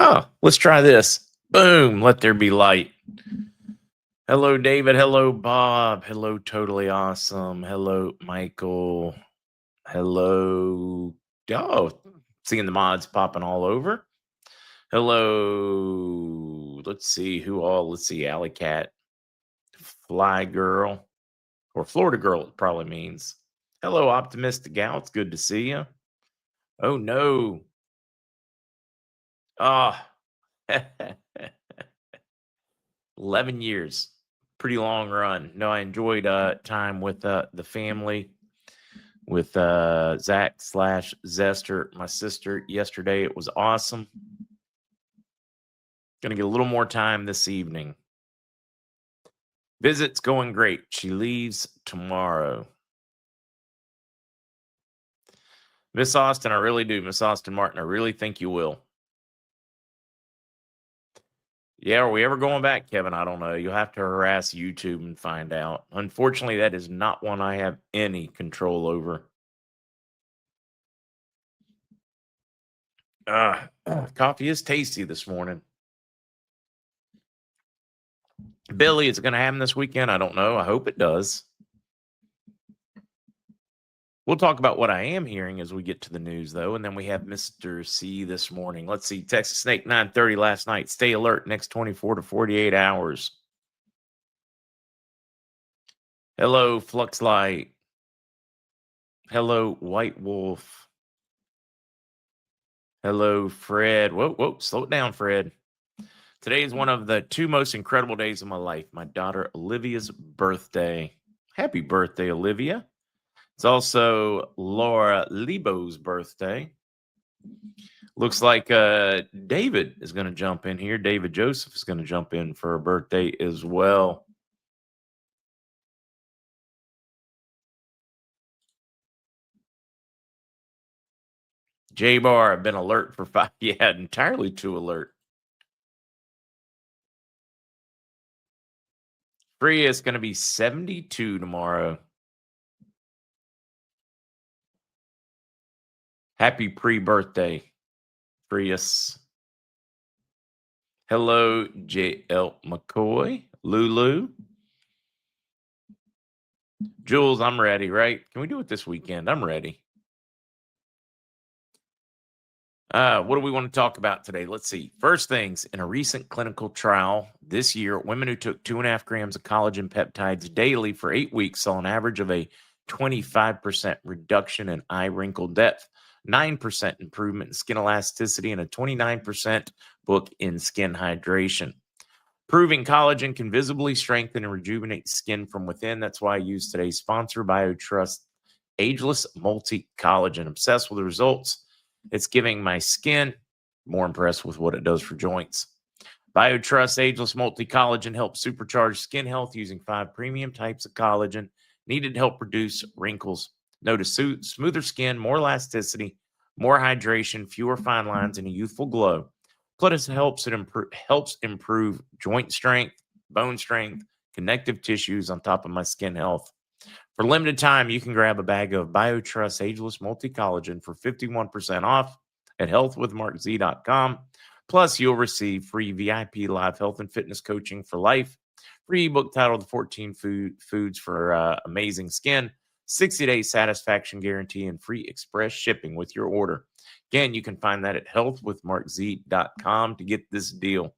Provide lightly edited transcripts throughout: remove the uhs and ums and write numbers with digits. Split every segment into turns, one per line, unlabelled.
Oh, let's try this. Boom. Let there be light. Hello, David. Hello, Bob. Hello, Totally Awesome. Hello, Michael. Hello. Oh, seeing the mods popping all over. Hello. Let's see who all. Let's see. Alley Cat, Fly Girl, or Florida Girl, it probably means. Hello, Optimistic Gal. It's good to see you. Oh, no. Ah. 11 years. Pretty long run. No, I enjoyed time with the family, with Zach / Zester, my sister, yesterday. It was awesome. Gonna get a little more time this evening. Visit's going great. She leaves tomorrow. Miss Austin, I really do. Miss Austin Martin, I really think you will. Yeah, are we ever going back, Kevin? I don't know. You'll have to harass YouTube and find out. Unfortunately, that is not one I have any control over. Coffee is tasty this morning. Billy, is it going to happen this weekend? I don't know. I hope it does. We'll talk about what I am hearing as we get to the news, though, and then we have Mr. C this morning. Let's see. Texas Snake 9:30 last night. Stay alert next 24 to 48 hours. Hello, Fluxlight. Hello, White Wolf. Hello, Fred. Whoa, slow it down, Fred. Today is one of the two most incredible days of my life. My daughter Olivia's birthday. Happy birthday, Olivia. It's also Laura Lebo's birthday. Looks like David is going to jump in here. David Joseph is going to jump in for her birthday as well. J-Bar, I've been alert for 5. Yeah, entirely too alert. Freya is going to be 72 tomorrow. Happy pre-birthday, Prius. Hello, J.L. McCoy. Lulu. Jules, I'm ready, right? Can we do it this weekend? I'm ready. What do we want to talk about today? Let's see. First things, in a recent clinical trial this year, women who took 2.5 grams of collagen peptides daily for 8 weeks saw an average of a 25% reduction in eye wrinkle depth, 9% improvement in skin elasticity, and a 29% book in skin hydration. Proving collagen can visibly strengthen and rejuvenate skin from within. That's why I use today's sponsor, BioTrust Ageless Multi-Collagen. Obsessed with the results it's giving my skin. More impressed with what it does for joints. BioTrust Ageless Multi-Collagen helps supercharge skin health using 5 premium types of collagen needed to help reduce wrinkles. Notice smoother skin, more elasticity, more hydration, fewer fine lines, and a youthful glow. Plus, it helps improve joint strength, bone strength, connective tissues on top of my skin health. For limited time, you can grab a bag of BioTrust Ageless Multi-Collagen for 51% off at healthwithmarkz.com. Plus, you'll receive free VIP live health and fitness coaching for life, free ebook titled The 14 Foods for Amazing Skin, 60-day satisfaction guarantee, and free express shipping with your order. Again, you can find that at healthwithmarkz.com to get this deal.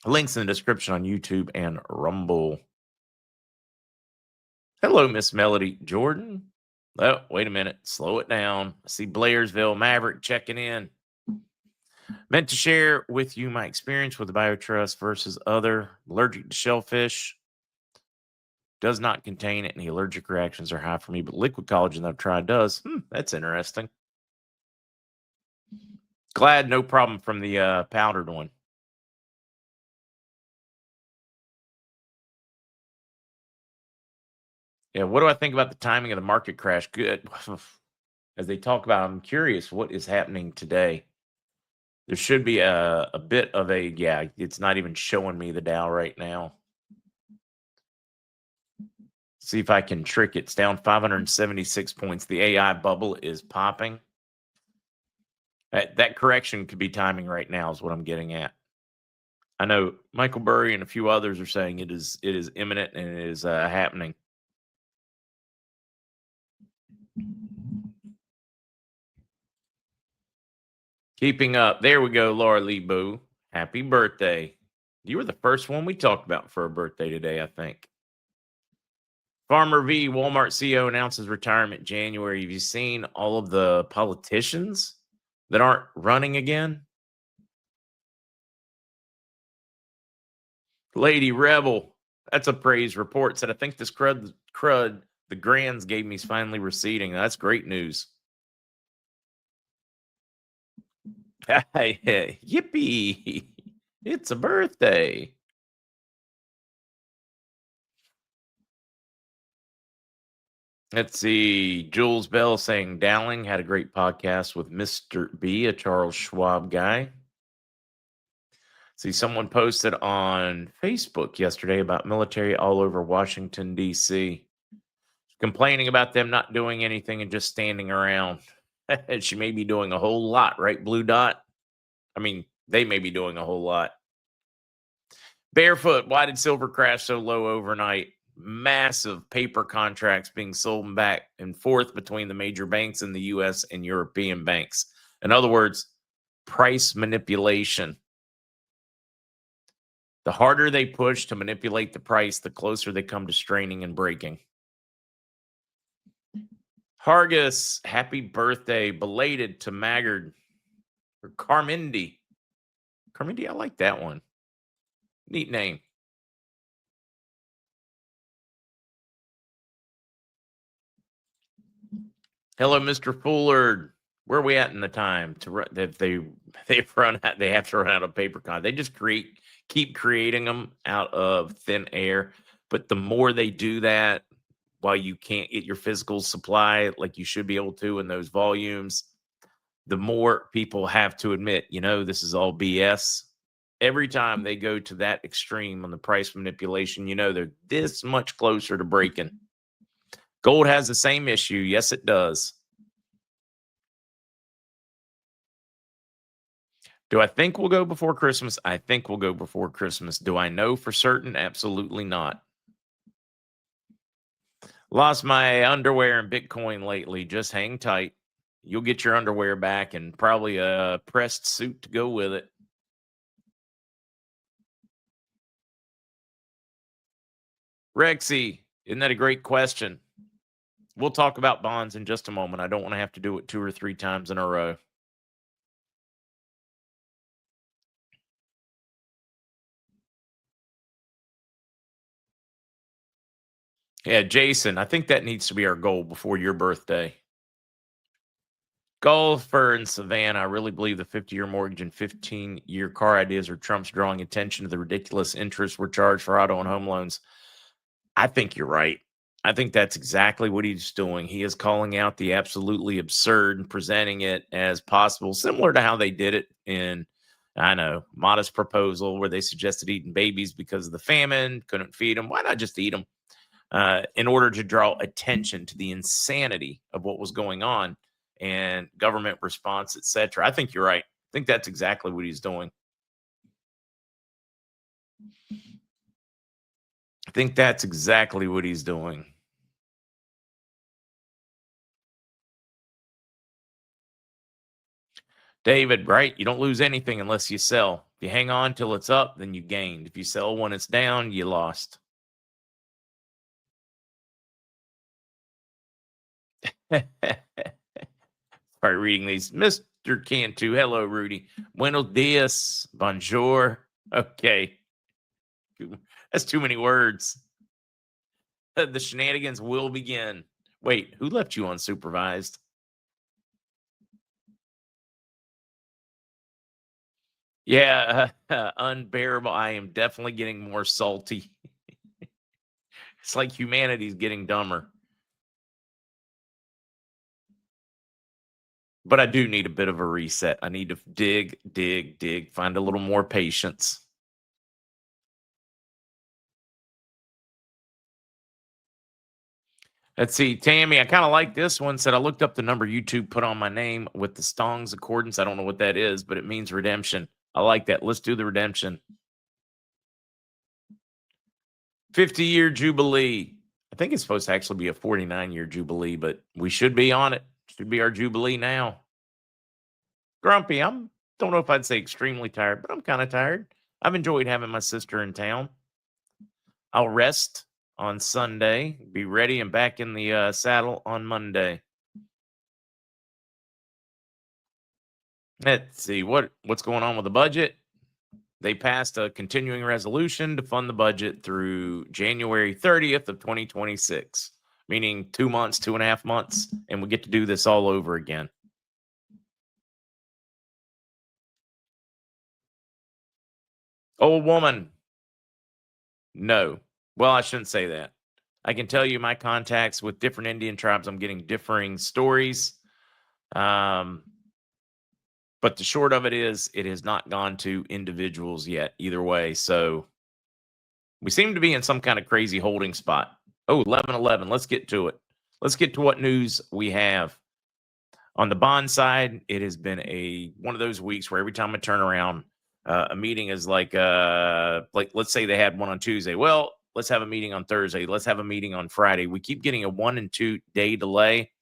Links in the description on YouTube and Rumble. Hello, Miss Melody Jordan. Oh, wait a minute. Slow it down. I see Blairsville Maverick checking in. Meant to share with you my experience with the BioTrust versus other. Allergic to shellfish. Does not contain any allergic reactions are high for me, but liquid collagen that I've tried does. That's interesting. Glad no problem from the powdered one. Yeah, what do I think about the timing of the market crash? Good. As they talk about, I'm curious what is happening today. There should be a bit of a, yeah, it's not even showing me the Dow right now. See if I can trick it. It's down 576 points. The AI bubble is popping. That correction could be timing right now is what I'm getting at. I know Michael Burry and a few others are saying it is imminent and it is happening. Keeping up. There we go, Laura Lee Boo. Happy birthday. You were the first one we talked about for a birthday today, I think. Farmer V, Walmart CEO, announces retirement January. Have you seen all of the politicians that aren't running again? Lady Rebel, that's a praise report. Said, I think this crud the grands gave me is finally receding. That's great news. Yippee. It's a birthday. Let's see. Jules Bell saying Dowling had a great podcast with Mr. B, a Charles Schwab guy. See, someone posted on Facebook yesterday about military all over Washington, D.C., complaining about them not doing anything and just standing around. She may be doing a whole lot, right, Blue Dot? I mean, they may be doing a whole lot. Barefoot, why did silver crash so low overnight? Massive paper contracts being sold back and forth between the major banks in the U.S. and European banks. In other words, price manipulation. The harder they push to manipulate the price, the closer they come to straining and breaking. Hargis, happy birthday, belated to Maggard. Or Carmindi. Carmindi, I like that one. Neat name. Hello, Mr. Fullard. Where are we at in the time to run? If they've run out, they have to run out of paper con. They just keep creating them out of thin air. But the more they do that, while you can't get your physical supply like you should be able to in those volumes, the more people have to admit, this is all BS. Every time they go to that extreme on the price manipulation, they're this much closer to breaking. Gold has the same issue. Yes, it does. Do I think we'll go before Christmas? I think we'll go before Christmas. Do I know for certain? Absolutely not. Lost my underwear in Bitcoin lately. Just hang tight. You'll get your underwear back and probably a pressed suit to go with it. Rexy, isn't that a great question? We'll talk about bonds in just a moment. I don't want to have to do it 2 or 3 times in a row. Yeah, Jason, I think that needs to be our goal before your birthday. Golfer in Savannah, I really believe the 50-year mortgage and 15-year car ideas are Trump's drawing attention to the ridiculous interest we're charged for auto and home loans. I think you're right. I think that's exactly what he's doing. He is calling out the absolutely absurd and presenting it as possible, similar to how they did it in, Modest Proposal, where they suggested eating babies because of the famine, couldn't feed them. Why not just eat them? In order to draw attention to the insanity of what was going on and government response, etc. I think you're right. I think that's exactly what he's doing. I think that's exactly what he's doing. David, right? You don't lose anything unless you sell. If you hang on till it's up, then you gained. If you sell when it's down, you lost. Start reading these. Mr. Cantu, hello, Rudy. Buenos dias, bonjour. Okay. That's too many words. The shenanigans will begin. Wait, who left you unsupervised? Yeah, unbearable. I am definitely getting more salty. It's like humanity's getting dumber. But I do need a bit of a reset. I need to dig, find a little more patience. Let's see. Tammy, I kind of like this one. Said I looked up the number YouTube put on my name with the Stong's Accordance. I don't know what that is, but it means redemption. I like that. Let's do the redemption. 50-year Jubilee. I think it's supposed to actually be a 49-year Jubilee, but we should be on it. Should be our Jubilee now. Grumpy. Don't know if I'd say extremely tired, but I'm kind of tired. I've enjoyed having my sister in town. I'll rest on Sunday, be ready and back in the saddle on Monday. Let's see what's going on with the budget. They passed a continuing resolution to fund the budget through January 30th of 2026, meaning 2 months, 2.5 months, and we get to do this all over again. Old woman. No. Well, I shouldn't say that. I can tell you my contacts with different Indian tribes, I'm getting differing stories. But the short of it is, it has not gone to individuals yet, either way. So we seem to be in some kind of crazy holding spot. Oh, 11-11. Let's get to it. Let's get to what news we have. On the bond side, it has been one of those weeks where every time I turn around, a meeting is like let's say they had one on Tuesday. Well, let's have a meeting on Thursday. Let's have a meeting on Friday. We keep getting a 1 and 2 day delay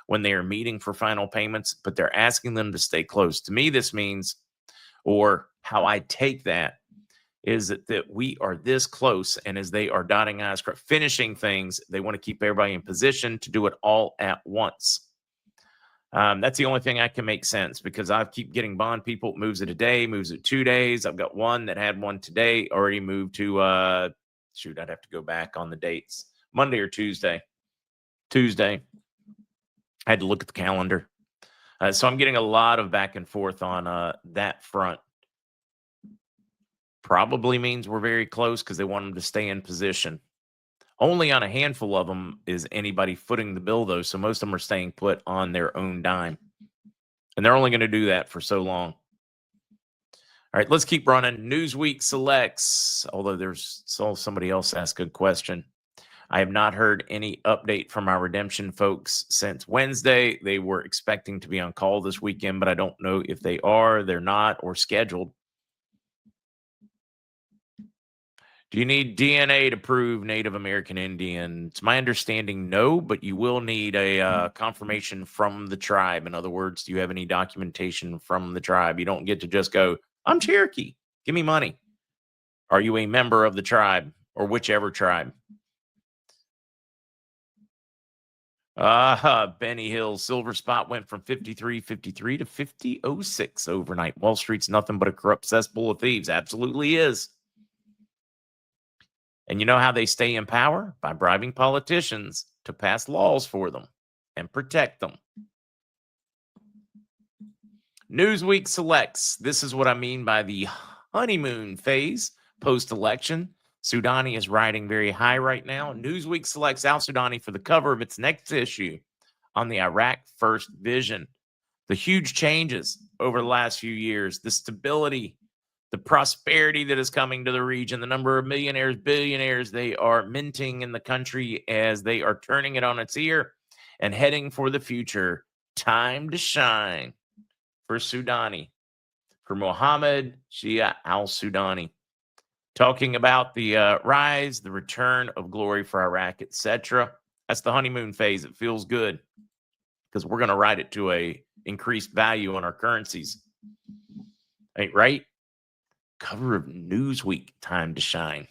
when they are meeting for final payments, but they're asking them to stay close. To me, this means, or how I take that, is that we are this close, and as they are dotting I's, finishing things, they want to keep everybody in position to do it all at once. That's the only thing I can make sense, because I keep getting bond people, moves it a day, moves it 2 days. I've got one that had one today, already moved to, I'd have to go back on the dates, Monday or Tuesday. I had to look at the calendar. So I'm getting a lot of back and forth on that front. Probably means we're very close because they want them to stay in position. Only on a handful of them is anybody footing the bill, though. So most of them are staying put on their own dime. And they're only going to do that for so long. All right, let's keep running. Newsweek selects, although somebody else asked a good question. I have not heard any update from our redemption folks since Wednesday. They were expecting to be on call this weekend, but I don't know if they're not, or scheduled. Do you need DNA to prove Native American Indian? It's my understanding, no, but you will need a confirmation from the tribe. In other words, do you have any documentation from the tribe? You don't get to just go, I'm Cherokee, give me money. Are you a member of the tribe, or whichever tribe? Benny Hill silver spot went from 53.53 to 50.06 overnight. Wall Street's nothing but a corrupt cesspool of thieves. Absolutely is. And you know how they stay in power? By bribing politicians to pass laws for them and protect them. Newsweek selects. This is what I mean by the honeymoon phase post-election. Sudani is riding very high right now. Newsweek selects Al Sudani for the cover of its next issue on the Iraq First Vision. The huge changes over the last few years, the stability, the prosperity that is coming to the region, the number of millionaires, billionaires they are minting in the country as they are turning it on its ear and heading for the future. Time to shine for Sudani, for Mohammed Shia al-Sudani. Talking about the rise, the return of glory for Iraq, etc. That's the honeymoon phase. It feels good because we're going to ride it to a increased value on our currencies. Ain't right? Cover of Newsweek, time to shine.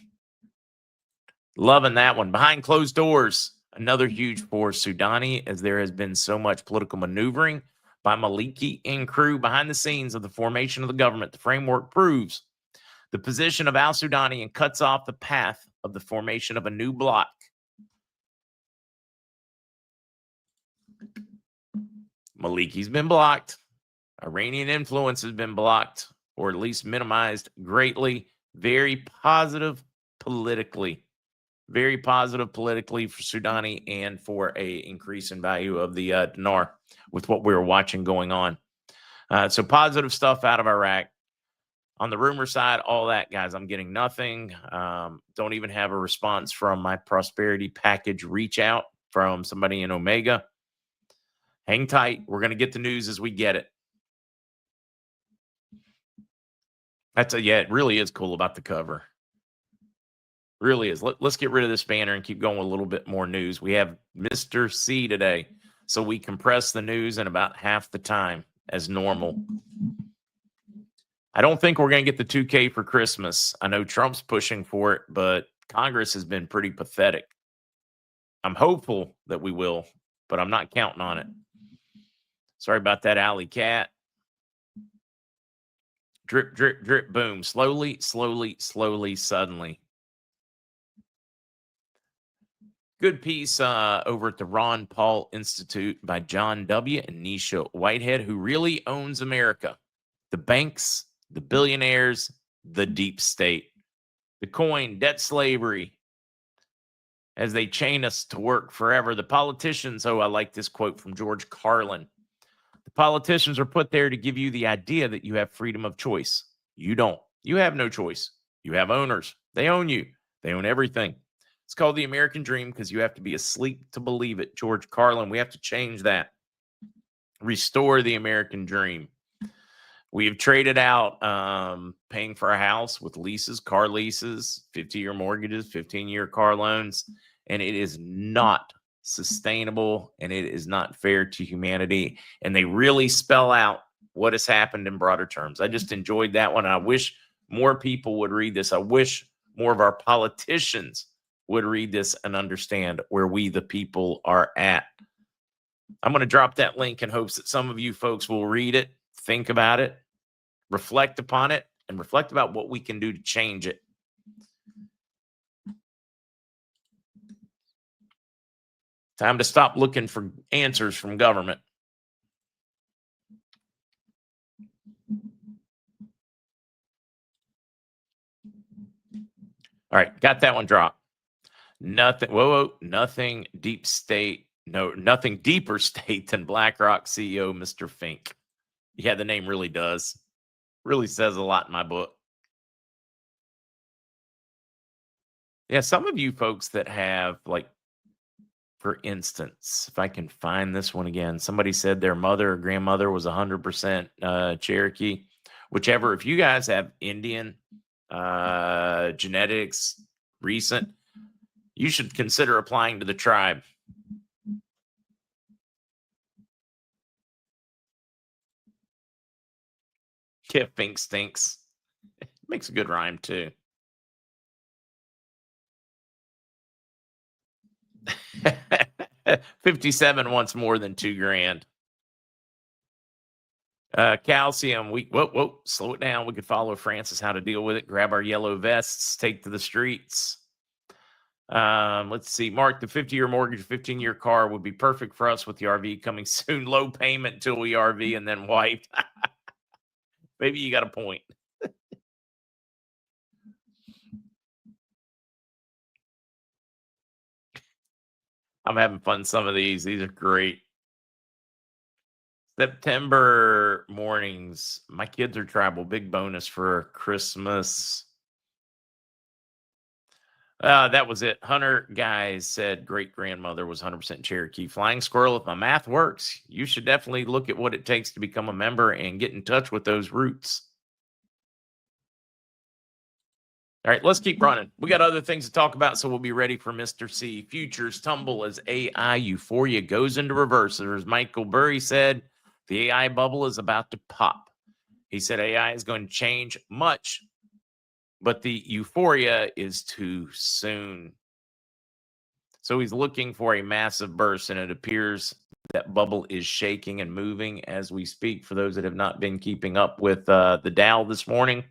Loving that one. Behind closed doors, another huge for Sudani, as there has been so much political maneuvering by Maliki and crew behind the scenes of the formation of the government. The framework proves the position of al-Sudani and cuts off the path of the formation of a new bloc. Maliki's been blocked. Iranian influence has been blocked, or at least minimized greatly. Very positive politically. Very positive politically for Sudani and for a increase in value of the dinar with what we were watching going on. So positive stuff out of Iraq. On the rumor side, all that, guys, I'm getting nothing. Don't even have a response from my prosperity package reach out. from somebody in Omega. Hang tight. We're going to get the news as we get it. It really is cool about the cover. Really is. Let's get rid of this banner and keep going with a little bit more news. We have Mr. C today, so we compress the news in about half the time as normal. I don't think we're going to get the 2K for Christmas. I know Trump's pushing for it, but Congress has been pretty pathetic. I'm hopeful that we will, but I'm not counting on it. Sorry about that, alley cat. Drip, drip, drip, boom. Slowly, slowly, slowly, suddenly. Good piece over at the Ron Paul Institute by John W. and Nisha Whitehead, who really owns America. The banks, the billionaires, the deep state, the coin, debt slavery, as they chain us to work forever. The politicians, I like this quote from George Carlin. The politicians are put there to give you the idea that you have freedom of choice. You don't. You have no choice. You have owners. They own you. They own everything. It's called the American dream because you have to be asleep to believe it. George Carlin, we have to change that. Restore the American dream. We have traded out paying for a house with leases, car leases, 50-year mortgages, 15-year car loans, and it is not sustainable and it is not fair to humanity. And they really spell out what has happened in broader terms. I just enjoyed that one. I wish more people would read this. I wish more of our politicians would read this and understand where we, the people, are at. I'm going to drop that link in hopes that some of you folks will read it, think about it, reflect upon it, and reflect about what we can do to change it. Time to stop looking for answers from government. All right, got that one dropped. Nothing deep state. No, nothing deeper state than BlackRock CEO, Mr. Fink. Yeah, the name really does. Really says a lot in my book. Yeah, some of you folks that have, like, for instance, if I can find this one again, somebody said their mother or grandmother was 100% Cherokee. Whichever, if you guys have Indian genetics, recent, you should consider applying to the tribe. Yeah, Fink stinks. Makes a good rhyme too. $57 wants more than $2,000. Calcium. Slow it down. We could follow Francis how to deal with it. Grab our yellow vests. Take to the streets. Let's see. Mark, the 50-year mortgage, 15-year car would be perfect for us with the RV coming soon. Low payment till we RV and then wipe. Maybe you got a point. I'm having fun. Some of these are great. September mornings. My kids are tribal. Big bonus for Christmas. That was it. Hunter Guys said great grandmother was 100% Cherokee. Flying Squirrel, if my math works, you should definitely look at what it takes to become a member and get in touch with those roots. All right, let's keep running. We got other things to talk about, so we'll be ready for Mr. C. Futures tumble as AI euphoria goes into reverse. Or as Michael Burry said, the AI bubble is about to pop. He said AI is going to change much, but the euphoria is too soon. So he's looking for a massive burst, and it appears that bubble is shaking and moving as we speak. For those that have not been keeping up with the Dow this morning,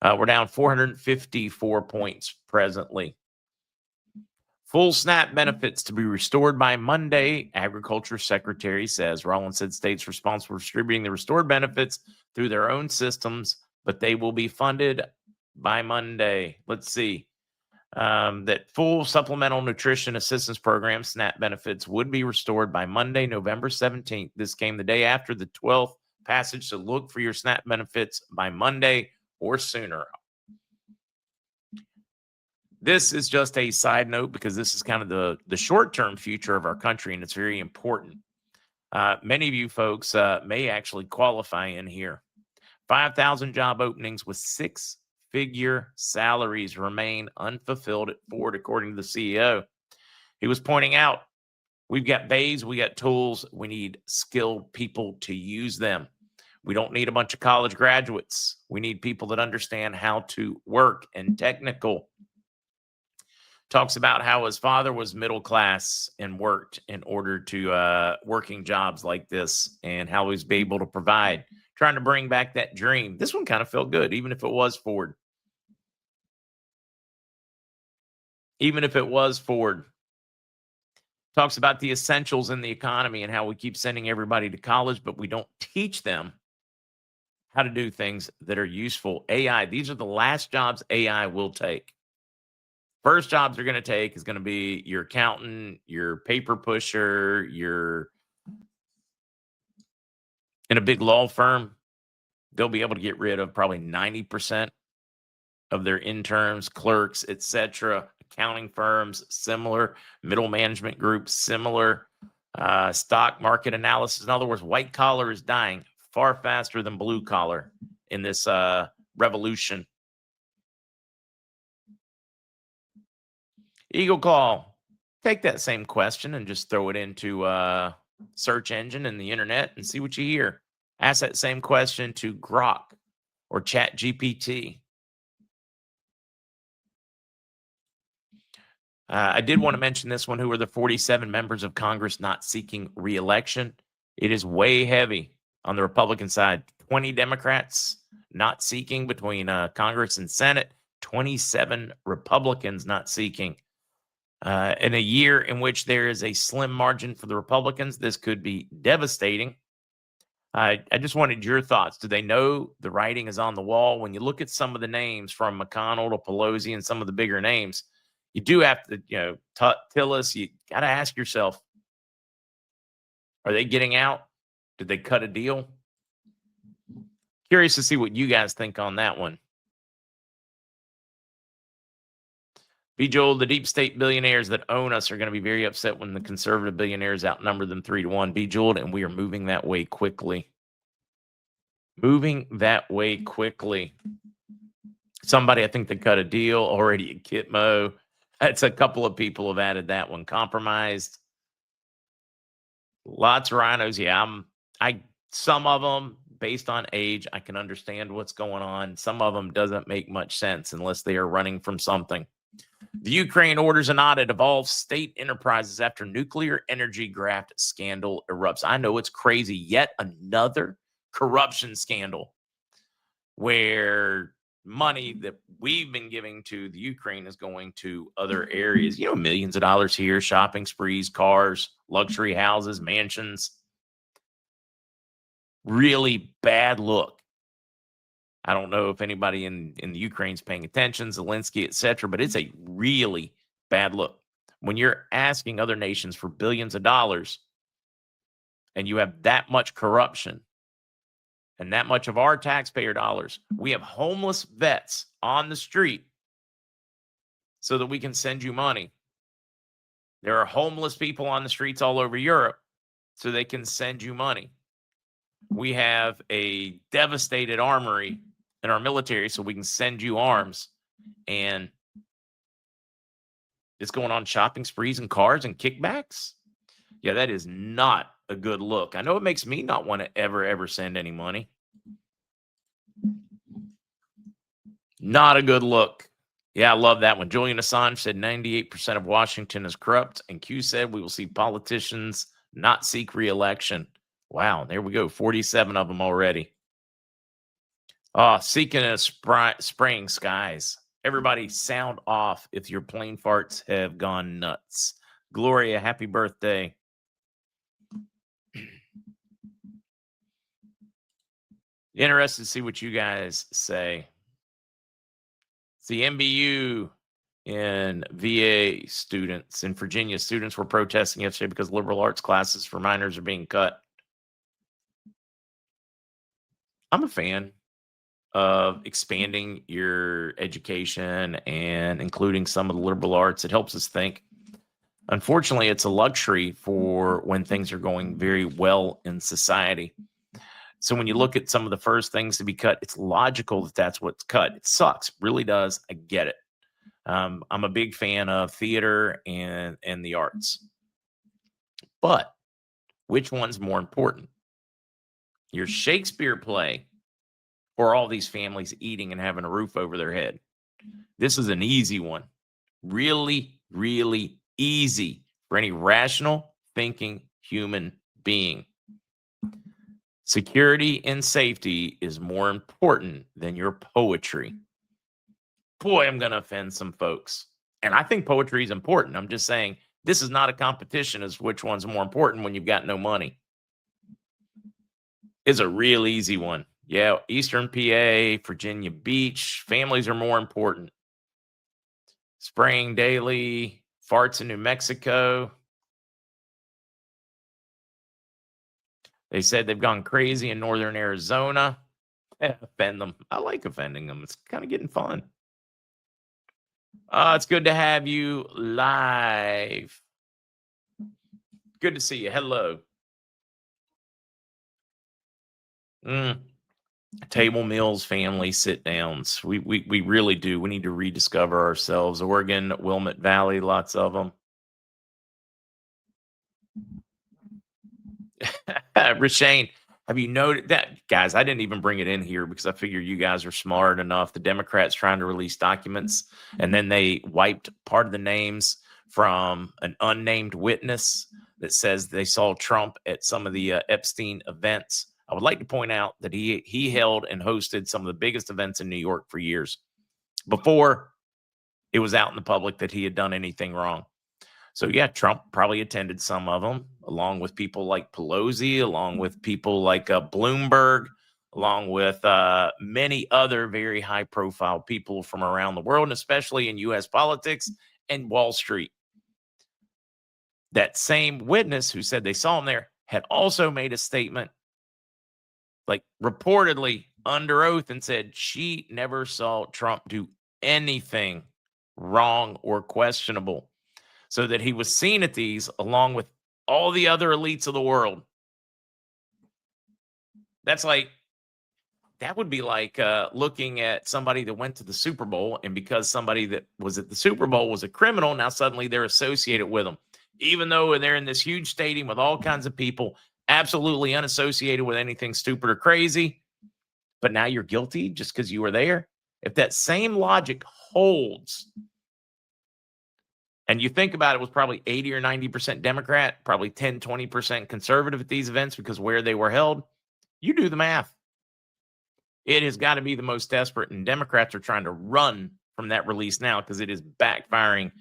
we're down 454 points presently. Full SNAP benefits to be restored by Monday, Agriculture Secretary says. Rollins said states responsible for distributing the restored benefits through their own systems, but they will be funded by Monday. Let's see. That full supplemental nutrition assistance program, SNAP benefits, would be restored by Monday, November 17th. This came the day after the 12th passage, so look for your SNAP benefits by Monday or sooner. This is just a side note because this is kind of the short-term future of our country, and it's very important. Many of you folks may actually qualify in here. 5,000 job openings with six-figure salaries remain unfulfilled at Ford, according to the CEO. He was pointing out, we've got bays, we got tools, we need skilled people to use them. We don't need a bunch of college graduates. We need people that understand how to work and technical. Talks about how his father was middle class and worked in order to working jobs like this, and how he's been able to provide, trying to bring back that dream. This one kind of felt good, even if it was Ford. Even if it was Ford. Talks about the essentials in the economy and how we keep sending everybody to college, but we don't teach them how to do things that are useful. AI, these are the last jobs AI will take. First jobs they're going to take is going to be your accountant, your paper pusher, your in a big law firm. They'll be able to get rid of probably 90% of their interns, clerks, etc. Accounting firms, similar. Middle management groups, similar. Stock market analysis. In other words, white collar is dying far faster than blue collar in this revolution. Eagle Call, take that same question and just throw it into search engine and the internet and see what you hear. Ask that same question to Grok or Chat GPT. I did want to mention this one. Who are the 47 members of Congress not seeking re-election? It is way heavy on the Republican side. 20 Democrats not seeking between Congress and Senate. 27 Republicans not seeking. In a year in which there is a slim margin for the Republicans, this could be devastating. I just wanted your thoughts. Do they know the writing is on the wall? When you look at some of the names from McConnell to Pelosi and some of the bigger names, you do have to, Tillis, you got to ask yourself, are they getting out? Did they cut a deal? Curious to see what you guys think on that one. B. Joel, the deep state billionaires that own us are going to be very upset when the conservative billionaires outnumber them 3-1. B. Joel, and we are moving that way quickly. Moving that way quickly. Somebody, I think they cut a deal already at Kitmo. That's a couple of people have added that one. Compromised. Lots of rhinos. Yeah, some of them, based on age, I can understand what's going on. Some of them doesn't make much sense unless they are running from something. The Ukraine orders an audit of all state enterprises after nuclear energy graft scandal erupts. I know it's crazy. Yet another corruption scandal where money that we've been giving to the Ukraine is going to other areas. Millions of dollars here, shopping sprees, cars, luxury houses, mansions. Really bad look. I don't know if anybody in the Ukraine's paying attention, Zelensky, etc., but it's a really bad look. When you're asking other nations for billions of dollars and you have that much corruption and that much of our taxpayer dollars, we have homeless vets on the street so that we can send you money. There are homeless people on the streets all over Europe so they can send you money. We have a devastated armory in our military so we can send you arms, and it's going on shopping sprees and cars and kickbacks. Yeah, that is not a good look. I know it makes me not want to ever send any money. Not a good look. Yeah, I love that one. Julian Assange said 98% of Washington is corrupt, and Q said we will see politicians not seek re-election. Wow, there we go. 47 of them already. Seeking a spraying skies. Everybody sound off if your plane farts have gone nuts. Gloria, happy birthday. Interested to see what you guys say. It's the MBU in VA students. In Virginia, students were protesting yesterday because liberal arts classes for minors are being cut. I'm a fan of expanding your education and including some of the liberal arts. It helps us think. Unfortunately, it's a luxury for when things are going very well in society. So when you look at some of the first things to be cut, it's logical that that's what's cut. It sucks, really does. I get it. I'm a big fan of theater and the arts, but which one's more important? Your Shakespeare play or all these families eating and having a roof over their head? This is an easy one. Really, really easy for any rational thinking human being. Security and safety is more important than your poetry. Boy, I'm going to offend some folks. And I think poetry is important. I'm just saying this is not a competition as which one's more important when you've got no money. It's a real easy one. Yeah, Eastern PA, Virginia Beach, families are more important. Spraying daily, farts in New Mexico. They said they've gone crazy in northern Arizona. Offend them. I like offending them. It's kind of getting fun. It's good to have you live. Good to see you. Hello. Table meals, family sit downs. We really do. We need to rediscover ourselves. Oregon, Wilmette Valley, lots of them. Rashane, have you noted that, guys? I didn't even bring it in here because I figure you guys are smart enough. The Democrats trying to release documents, and then they wiped part of the names from an unnamed witness that says they saw Trump at some of the Epstein events. I would like to point out that he held and hosted some of the biggest events in New York for years before it was out in the public that he had done anything wrong. So yeah, Trump probably attended some of them, along with people like Pelosi, along with people like Bloomberg, along with many other very high-profile people from around the world, and especially in U.S. politics and Wall Street. That same witness who said they saw him there had also made a statement, like reportedly under oath, and said she never saw Trump do anything wrong or questionable. So that he was seen at these along with all the other elites of the world. That would be like looking at somebody that went to the Super Bowl, and because somebody that was at the Super Bowl was a criminal, now suddenly they're associated with them, even though they're in this huge stadium with all kinds of people absolutely unassociated with anything stupid or crazy. But now you're guilty just because you were there. If that same logic holds, and you think about it, was probably 80 or 90% Democrat, probably 10, 20% conservative at these events because where they were held, you do the math. It has got to be the most desperate, and Democrats are trying to run from that release now because it is backfiring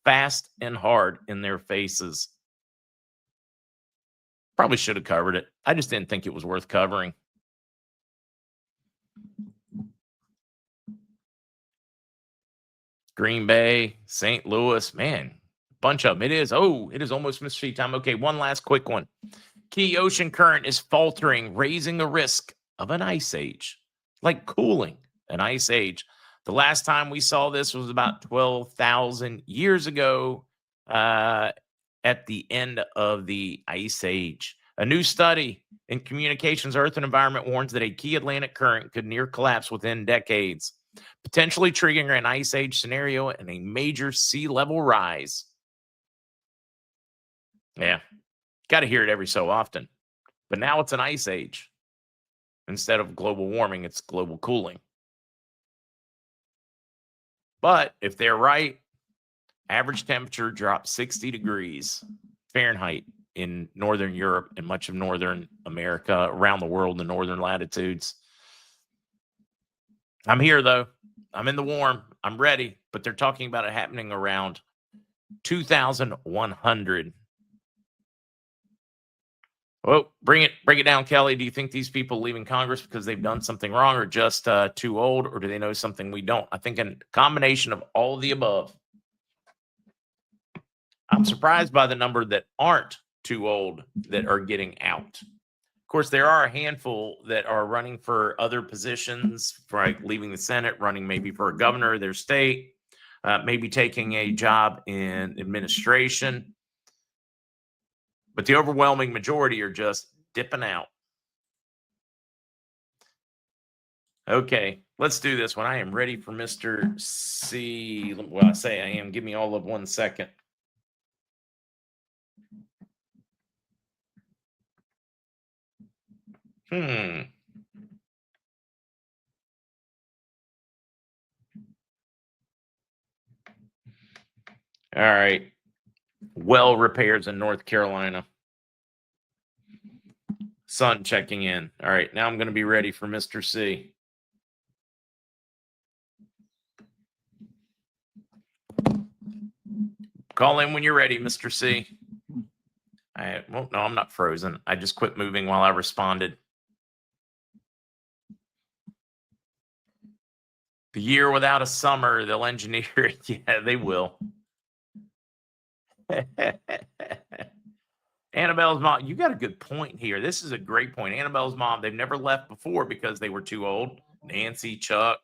fast and hard in their faces. Probably should have covered it. I just didn't think it was worth covering. Green Bay, St. Louis, man, bunch of them. It is almost mystery time. Okay, one last quick one. Key ocean current is faltering, raising the risk of an ice age, like cooling an ice age. The last time we saw this was about 12,000 years ago at the end of the ice age. A new study in Communications, Earth and Environment warns that a key Atlantic current could near collapse within decades, potentially triggering an ice age scenario and a major sea level rise. Yeah, got to hear it every so often. But now it's an ice age. Instead of global warming, it's global cooling. But if they're right, average temperature dropped 60 degrees Fahrenheit in Northern Europe and much of Northern America, around the world in the northern latitudes. I'm here, though. I'm in the warm. I'm ready. But they're talking about it happening around 2100. Well, break it down, Kelly. Do you think these people leaving Congress because they've done something wrong, or just too old, or do they know something we don't? I think a combination of all of the above. I'm surprised by the number that aren't too old that are getting out. Of course, there are a handful that are running for other positions, for like leaving the Senate, running maybe for a governor of their state, maybe taking a job in administration. But the overwhelming majority are just dipping out. Okay, let's do this one. I am ready for Mr. C. Well, I say I am. Give me all of 1 second. All right. Well repairs in North Carolina. Son checking in. All right, now I'm going to be ready for Mr. C. Call in when you're ready, Mr. C. Well, no, I'm not frozen. I just quit moving while I responded. The year without a summer, they'll engineer it. Yeah, they will. Annabelle's mom, you got a good point here. This is a great point. Annabelle's mom, they've never left before because they were too old. Nancy, Chuck,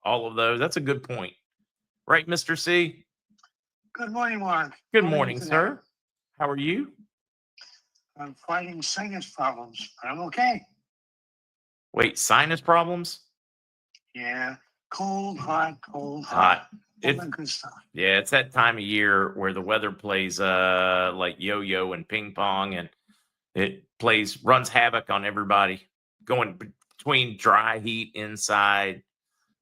all of those. That's a good point. Right, Mr. C?
Good morning, Mark.
Good morning, sir. How are you?
I'm fighting sinus problems, but I'm okay.
Wait, sinus problems?
Yeah. Cold, hot, cold, hot. All that good stuff.
Yeah, it's that time of year where the weather plays like yo-yo and ping pong, and it runs havoc on everybody, going between dry heat inside,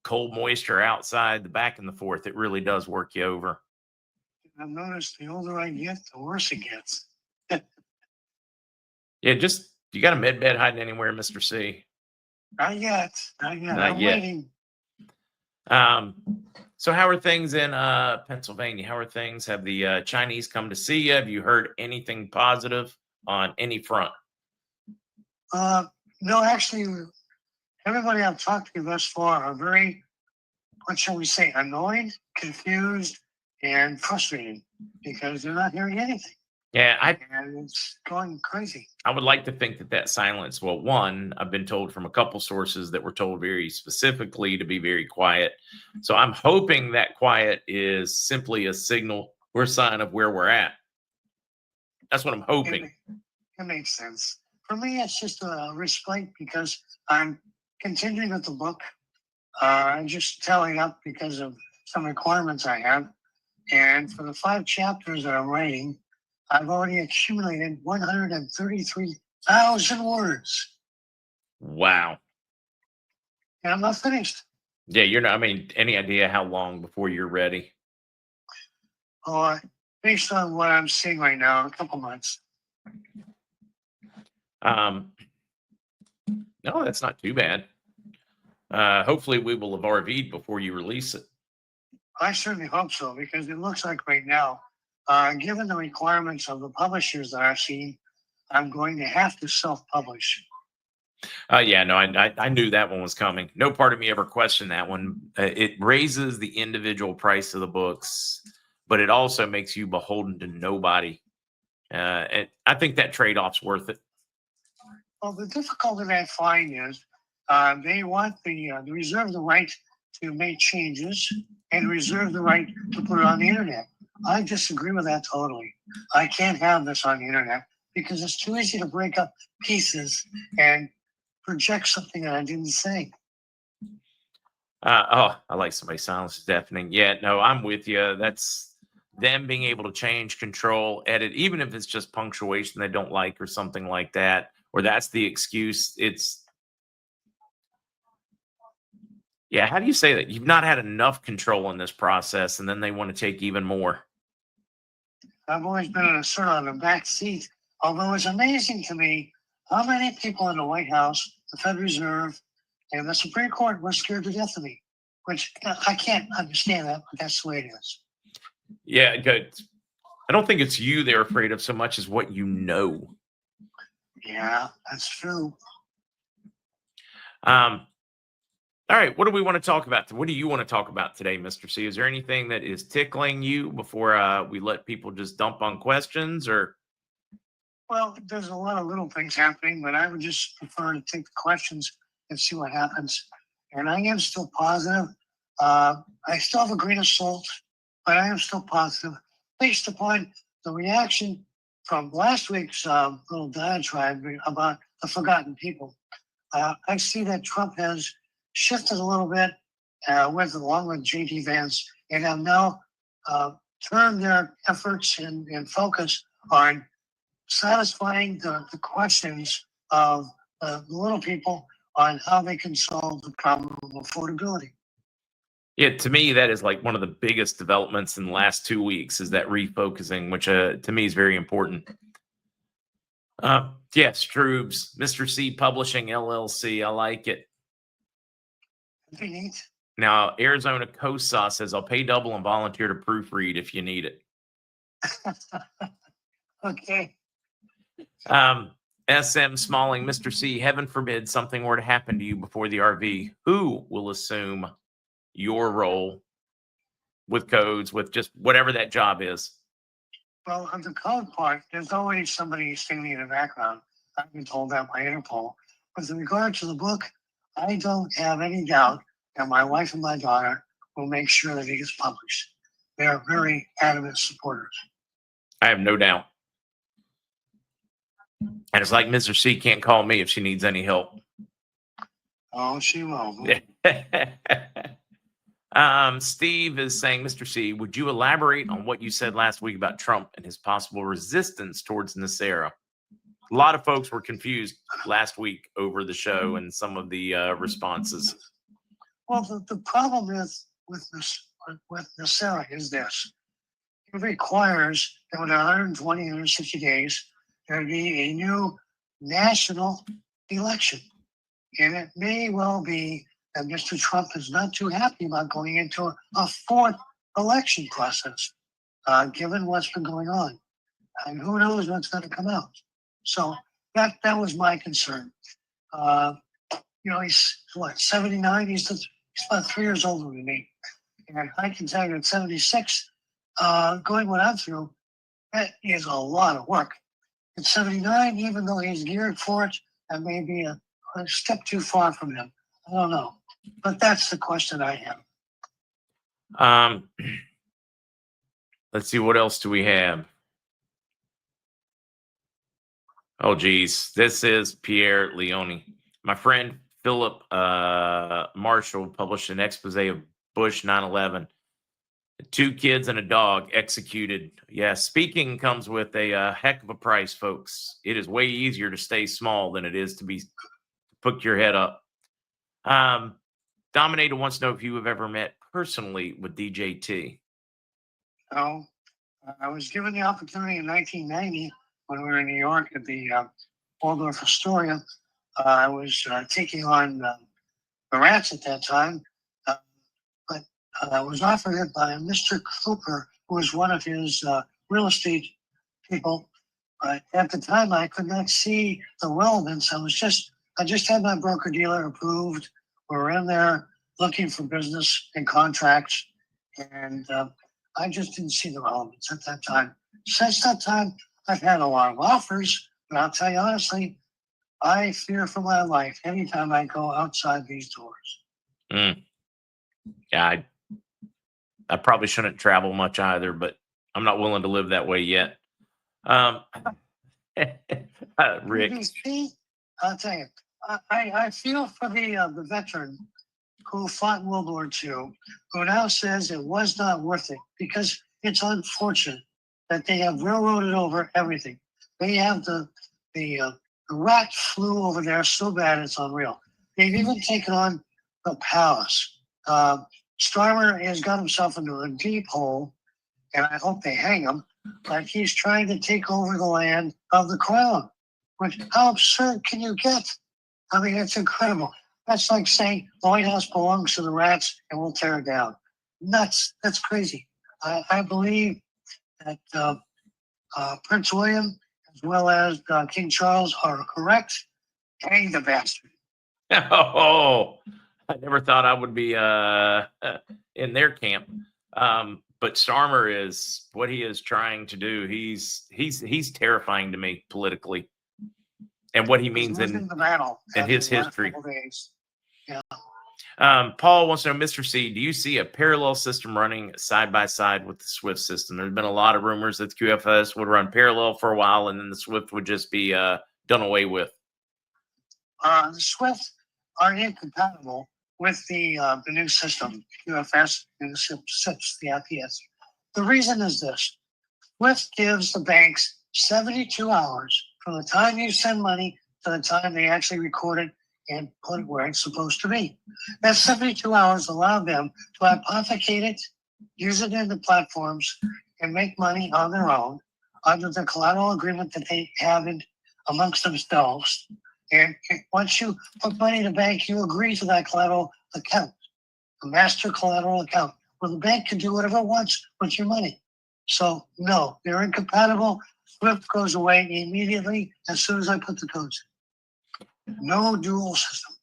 cold moisture outside, the back and the forth. It really does work you over.
I've noticed the older I get, the worse it gets.
Yeah, you got a med bed hiding anywhere, Mr. C?
Not yet. I'm waiting.
So how are things in Pennsylvania? How are things? Have the Chinese come to see you? Have you heard anything positive on any front?
No, actually, everybody I've talked to thus far are very, what shall we say, annoyed, confused, and frustrated because they're not hearing anything.
Yeah,
and it's going crazy.
I would like to think that silence, well, one, I've been told from a couple sources that were told very specifically to be very quiet. So I'm hoping that quiet is simply a signal or sign of where we're at. That's what I'm hoping.
It makes sense. For me, it's just a respite because I'm continuing with the book. I'm just telling up because of some requirements I have. And for the 5 chapters that I'm writing, I've already accumulated 133,000 words.
Wow.
And I'm not finished.
Yeah, you're not. I mean, any idea how long before you're ready?
Oh, based on what I'm seeing right now, a couple months.
No, that's not too bad. Hopefully we will have RV'd before you release it.
I certainly hope so, because it looks like right now, given the requirements of the publishers that I've seen, I'm going to have to self-publish.
Yeah, no, I knew that one was coming. No part of me ever questioned that one. It raises the individual price of the books, but it also makes you beholden to nobody. And I think that trade-off's worth it.
Well, the difficulty that I find is they want they reserve the right to make changes and reserve the right to put it on the internet. I disagree with that totally. I can't have this on the internet because it's too easy to break up pieces and project something that I didn't say.
I like somebody's silence is deafening. Yeah, no, I'm with you. That's them being able to change, control, edit, even if it's just punctuation they don't like or something like that, or that's the excuse. Yeah, how do you say that? You've not had enough control in this process, and then they want to take even more.
I've always been on the back seat, although it's amazing to me how many people in the White House, the Federal Reserve, and the Supreme Court were scared to death of me, which I can't understand that, but that's the way it is.
Yeah, good. I don't think it's you they're afraid of so much as what you know.
Yeah, that's true.
All right, what do we want to talk about? What do you want to talk about today, Mr. C? Is there anything that is tickling you before we let people just dump on questions? Or
Well, there's a lot of little things happening, but I would just prefer to take the questions and see what happens. And I am still positive. I still have a grain of salt, but I am still positive based upon the reaction from last week's little diatribe about the forgotten people. I see that Trump has shifted a little bit along with J.D. Vance, and have now turned their efforts and focus on satisfying the questions of the little people on how they can solve the problem of affordability.
Yeah, to me, that is like one of the biggest developments in the last 2 weeks is that refocusing, which to me is very important. Yes, Troops, Mr. C Publishing LLC. I like it.
Pretty neat.
Now, Arizona Coast says, I'll pay double and volunteer to proofread if you need it.
Okay.
SM Smalling, Mr. C, heaven forbid something were to happen to you before the RV. Who will assume your role with codes, with just whatever that job is?
Well, on the code part, there's always somebody standing in the background. I've been told that by Interpol. With regard to the book, I don't have any doubt that my wife and my daughter will make sure that it gets published. They are very adamant supporters.
I have no doubt. And it's like Mr. C can't call me if she needs any help.
Oh, she will.
Steve is saying, Mr. C, would you elaborate on what you said last week about Trump and his possible resistance towards NESARA? A lot of folks were confused last week over the show and some of the responses.
Well, the problem is with NESARA is this. It requires that within 120, 160 days, there be a new national election. And it may well be that Mr. Trump is not too happy about going into a fourth election process, given what's been going on. And who knows what's going to come out. So that was my concern. He's what, 79? He's about 3 years older than me. And I can tell you at 76, going what I'm through, that is a lot of work. At 79, even though he's geared for it, that may be a step too far from him. I don't know. But that's the question I
have. Let's see, what else do we have? Oh, geez. This is Pierre Leone. My friend Philip Marshall published an expose of Bush 9/11. 2 kids and a dog executed. Yeah, speaking comes with a heck of a price, folks. It is way easier to stay small than it is to put your head up. Dominator wants to know if you have ever met personally with DJT.
No. I was given the opportunity in 1990 when we were in New York at the Waldorf Astoria. I was taking on the Rats at that time. But I was offered it by Mr. Cooper, who was one of his real estate people. But at the time, I could not see the relevance. I just had my broker-dealer approved. We were in there looking for business and contracts, and I just didn't see the relevance at that time. Since that time, I've had a lot of offers, but I'll tell you honestly, I fear for my life anytime I go outside these doors.
Yeah, I probably shouldn't travel much either, but I'm not willing to live that way yet. Rick,
I'll tell you, I feel for the veteran who fought in World War II, who now says it was not worth it because it's unfortunate that they have railroaded over everything. They have the rat flu over there so bad it's unreal. They've even taken on the palace. Starmer has got himself into a deep hole, and I hope they hang him, but he's trying to take over the land of the crown. Which, how absurd can you get? I mean, it's incredible. That's like saying the White House belongs to the rats and we'll tear it down. Nuts. That's crazy. I believe that Prince William as well as King Charles are correct. Hang the bastard.
Oh, I never thought I would be in their camp. But Starmer is what he is trying to do. He's terrifying to me politically, and what he means in
the battle
his
the last
history.
couple days. Yeah.
Paul wants to know, Mr. C, do you see a parallel system running side by side with the Swift system? There's been a lot of rumors that the QFS would run parallel for a while, and then the Swift would just be done away with.
The Swift are incompatible with the new system, QFS and the SIPs, the IPS. The reason is this: Swift gives the banks 72 hours from the time you send money to the time they actually record it and put it where it's supposed to be. That 72 hours allow them to hypothecate it, use it in the platforms, and make money on their own under the collateral agreement that they have amongst themselves. And once you put money in the bank, you agree to that collateral account, a master collateral account, where the bank can do whatever it wants with your money. So, no, they're incompatible. Swift goes away immediately as soon as I put the codes in. No dual system.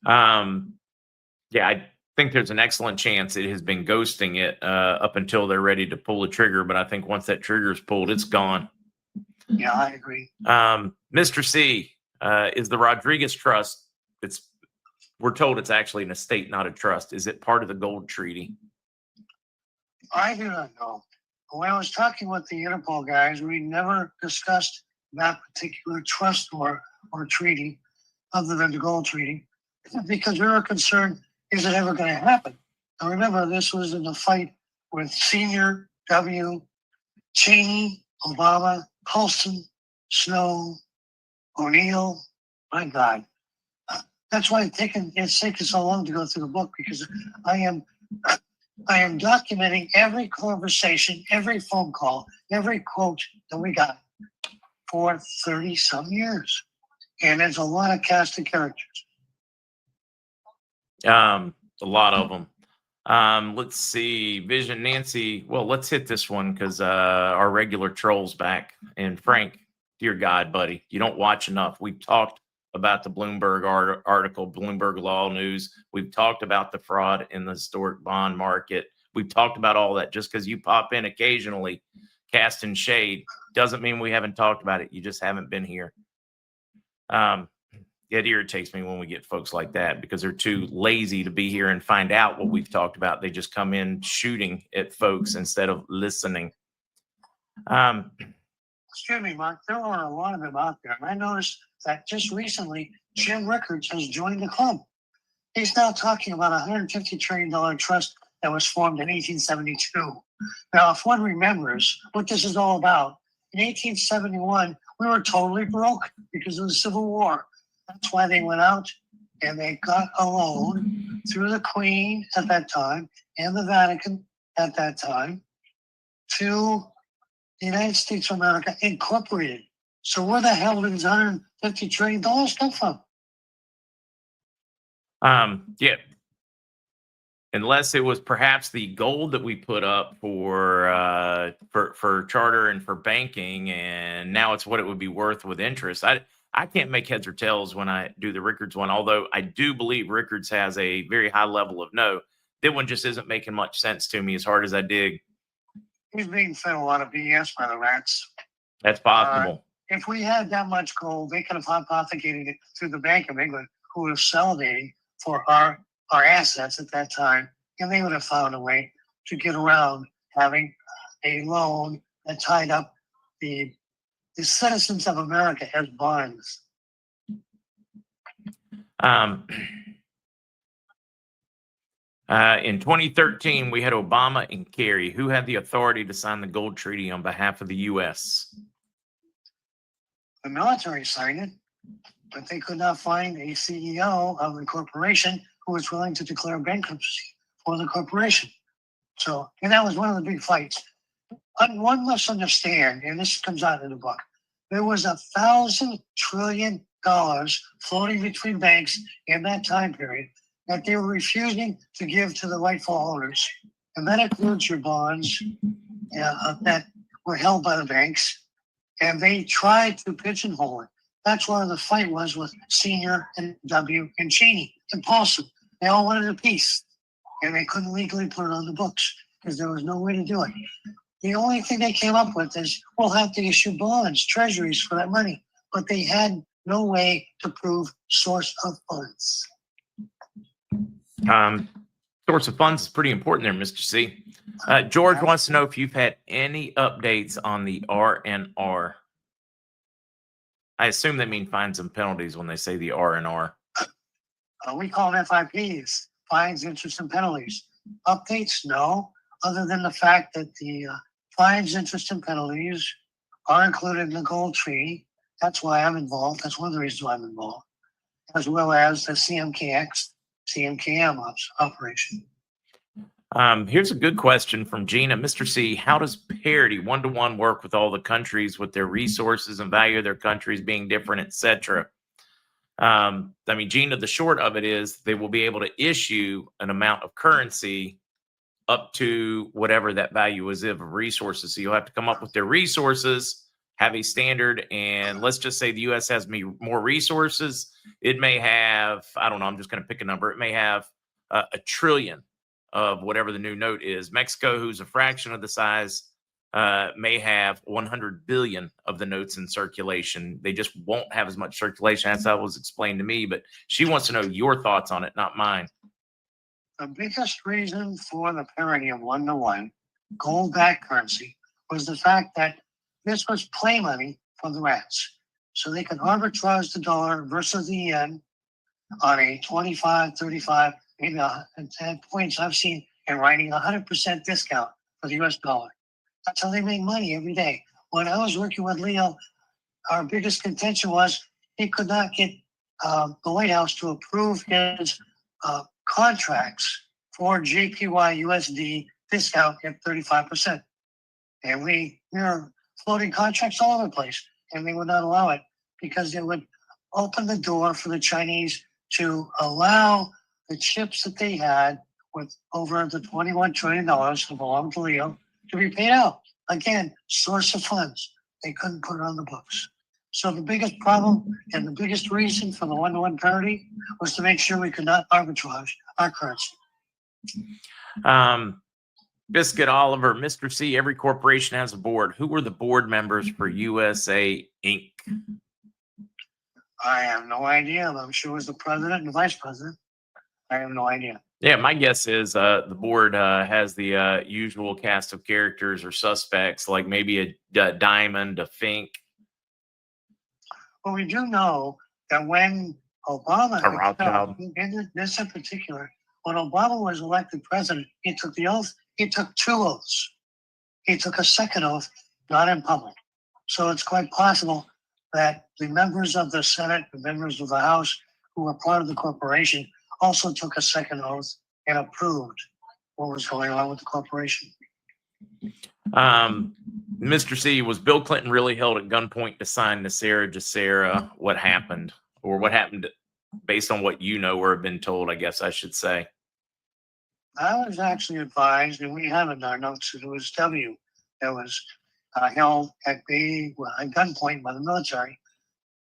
Yeah, I think there's an excellent chance it has been ghosting it up until they're ready to pull the trigger. But I think once that trigger is pulled, it's gone.
Yeah, I agree.
Mr. C, is the Rodriguez Trust, we're told it's actually an estate, not a trust. Is it part of the gold treaty?
I do not know. When I was talking with the Interpol guys, we never discussed that particular trust or treaty other than the gold treaty because we were concerned, is it ever going to happen? Now remember, this was in a fight with Senior, W, Cheney, Obama, Colson, Snow, O'Neill. My God. That's why it's taken so long to go through the book, because I am documenting every conversation, every phone call, every quote that we got for 30 some years. And there's a lot of cast of characters.
A lot of them. Let's see. Vision Nancy. Well, let's hit this one because our regular troll's back. And Frank, dear God, buddy, you don't watch enough. We've talked about the Bloomberg article, Bloomberg Law News. We've talked about the fraud in the historic bond market. We've talked about all that. Just because you pop in occasionally casting shade doesn't mean we haven't talked about it. You just haven't been here. It irritates me when we get folks like that because they're too lazy to be here and find out what we've talked about. They just come in shooting at folks instead of listening.
Excuse me, Mark. There are a lot of them out there. And I noticed that just recently, Jim Rickards has joined the club. He's now talking about a $150 trillion trust that was formed in 1872. Now, if one remembers what this is all about, in 1871, we were totally broke because of the Civil War. That's why they went out and they got a loan through the Queen at that time and the Vatican at that time to the United States of America Incorporated. So where the hell did this $150 trillion come from?
Yeah. Unless it was perhaps the gold that we put up for charter and for banking, and now it's what it would be worth with interest. I can't make heads or tails when I do the Rickards one, although I do believe Rickards has a very high level of no. That one just isn't making much sense to me as hard as I dig.
He's being fed a lot of BS by the rats.
That's possible.
If we had that much gold, they could have hypothecated it through the Bank of England, who was salivating for our assets at that time, and they would have found a way to get around having a loan that tied up the citizens of America as bonds.
In 2013, we had Obama and Kerry. Who had the authority to sign the gold treaty on behalf of the U.S.?
The military signed it, but they could not find a CEO of the corporation who was willing to declare bankruptcy for the corporation. So, and that was one of the big fights. One must understand, and this comes out in the book, there was $1,000 trillion floating between banks in that time period that they were refusing to give to the rightful owners. And that includes your bonds that were held by the banks. And they tried to pigeonhole it. That's why the fight was with Senior and W and Cheney and Paulson. They all wanted a piece, and they couldn't legally put it on the books. because there was no way to do it. The only thing they came up with is we'll have to issue bonds, treasuries for that money, but they had no way to prove source of funds.
Source of funds is pretty important there, Mr. C. George wants to know if you've had any updates on the R&R. I assume they mean fines and penalties when they say the R&R.
We call them FIPs, fines, interest, and penalties. Updates, no, other than the fact that the fines, interest, and penalties are included in the gold treaty. That's why I'm involved. That's one of the reasons why I'm involved, as well as the CMKM operation.
Here's a good question from Gina. Mr. C, how does parity one-to-one work with all the countries with their resources and value of their countries being different, etc.? I mean, Gina, the short of it is they will be able to issue an amount of currency up to whatever that value is of resources. So you'll have to come up with their resources, have a standard, and let's just say the U.S. has more resources. It may have, I don't know, I'm just going to pick a number. It may have a trillion of whatever the new note is. Mexico, who's a fraction of the size, may have 100 billion of the notes in circulation. They just won't have as much circulation. That's how it was explained to me, but she wants to know your thoughts on it, not mine.
The biggest reason for the parity of one-to-one gold-backed currency was the fact that this was play money for the rats. So they could arbitrage the dollar versus the yen on a 25, 35, maybe 10 points I've seen in writing 100% discount for the US dollar. That's how they make money every day. When I was working with Leo, our biggest contention was he could not get the White House to approve his contracts for JPY USD discount at 35%. And we were floating contracts all over the place, and they would not allow it because it would open the door for the Chinese to allow the chips that they had with over the $21 trillion that belonged to Leo to be paid out. Again, source of funds. They couldn't put it on the books. So the biggest problem and the biggest reason for the one-to-one parity was to make sure we could not arbitrage our currency.
Biscuit Oliver, Mr. C, every corporation has a board. Who were the board members for USA Inc.?
I have no idea. I'm sure it was the president and the vice president. I have no idea.
Yeah, my guess is the board has the usual cast of characters or suspects, like maybe a Diamond, a Fink.
Well, we do know that when Obama,
A Rothschild.
in this in particular, when Obama was elected president, he took the oath. He took 2 oaths. He took a second oath, not in public. So it's quite possible that the members of the Senate, the members of the House who were part of the corporation also took a second oath and approved what was going on with the corporation.
Mr. C, was Bill Clinton really held at gunpoint to sign the Sarah Jacera? What happened? Or what happened based on what you know or have been told, I guess I should say?
I was actually advised, and we have in our notes, that it was W that was held at gunpoint by the military,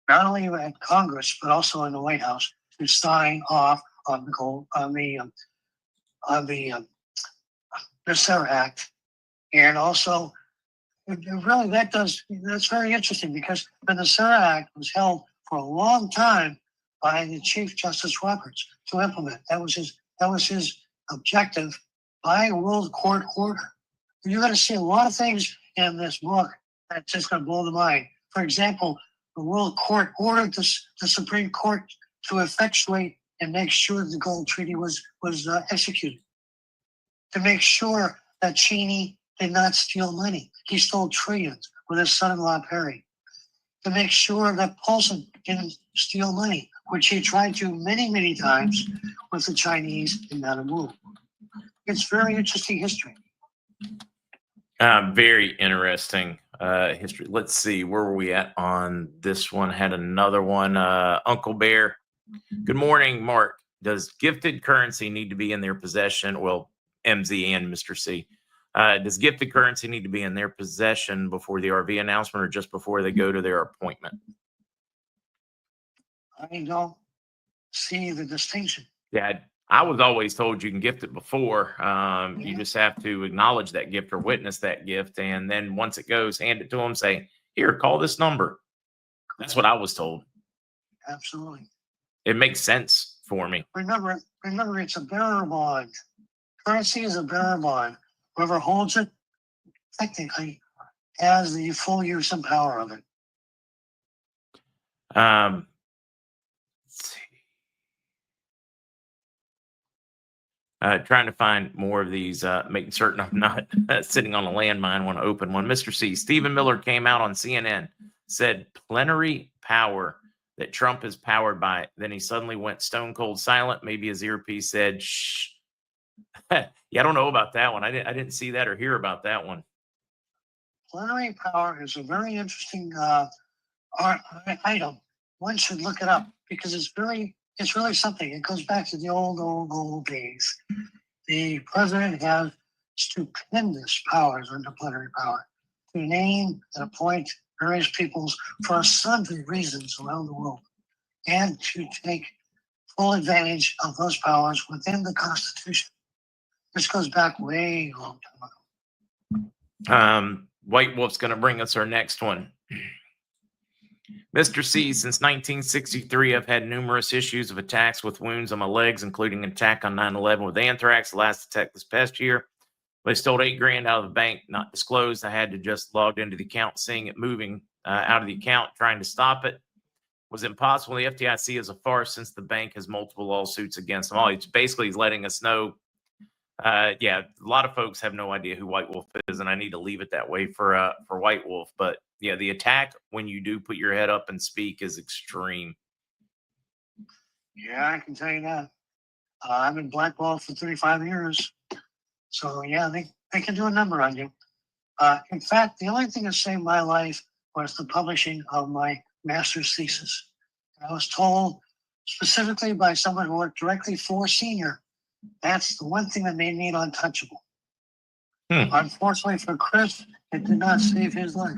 not only at Congress, but also in the White House to sign off on the Sarah Act. And also, really, that's very interesting because the Sarah Act was held for a long time by the Chief Justice Roberts to implement. That was his objective by a world court order. You're going to see a lot of things in this book that's just going to blow the mind. For example, the world court ordered the Supreme Court to effectuate and make sure the gold treaty was executed. To make sure that Cheney did not steal money. He stole trillions with his son-in-law Perry. To make sure that Paulson didn't steal money, which he tried to many, many times with the Chinese in Malibu. It's very interesting history.
Very interesting history. Let's see, where were we at on this one? Had another one. Uncle Bear. Good morning, Mark. Does gifted currency need to be in their possession? Well, MZ and Mr. C. Does gifted currency need to be in their possession before the RV announcement or just before they go to their appointment?
I don't see the distinction.
Yeah, I was always told you can gift it before. You just have to acknowledge that gift or witness that gift. And then once it goes, hand it to them, say, here, call this number. That's what I was told.
Absolutely.
It makes sense for me.
Remember, it's a bearer bond. Currency is a bearer bond. Whoever holds it technically has the full use and power of it.
Let's see. Trying to find more of these, making certain I'm not sitting on a landmine. Want to open one. Mr. C. Stephen Miller came out on CNN, said plenary power that Trump is powered by. Then he suddenly went stone cold silent. Maybe his earpiece said, shh. Yeah, I don't know about that one. I didn't see that or hear about that one.
Plenary power is a very interesting item. One should look it up because it's really something. It goes back to the old days. The president has stupendous powers under plenary power to name and appoint various peoples for sundry reasons around the world, and to take full advantage of those powers within the Constitution. This goes back way long time ago.
White Wolf's going to bring us our next one. Mr. C, since 1963, I've had numerous issues of attacks with wounds on my legs, including an attack on 9/11 with anthrax, the last attack this past year. They stole $8,000 out of the bank, not disclosed. I had to just log into the account, seeing it moving out of the account, trying to stop it. Was impossible. The FDIC is a farce since the bank has multiple lawsuits against them all. It's basically he's letting us know. Yeah, a lot of folks have no idea who White Wolf is, and I need to leave it that way for White Wolf. But yeah, the attack when you do put your head up and speak is extreme.
Yeah, I can tell you that. I've been blackballed for 35 years. So yeah, they can do a number on you. In fact, the only thing that saved my life was the publishing of my master's thesis. I was told specifically by someone who worked directly for Senior, that's the one thing that made me untouchable. Unfortunately for Chris, it did not save his life.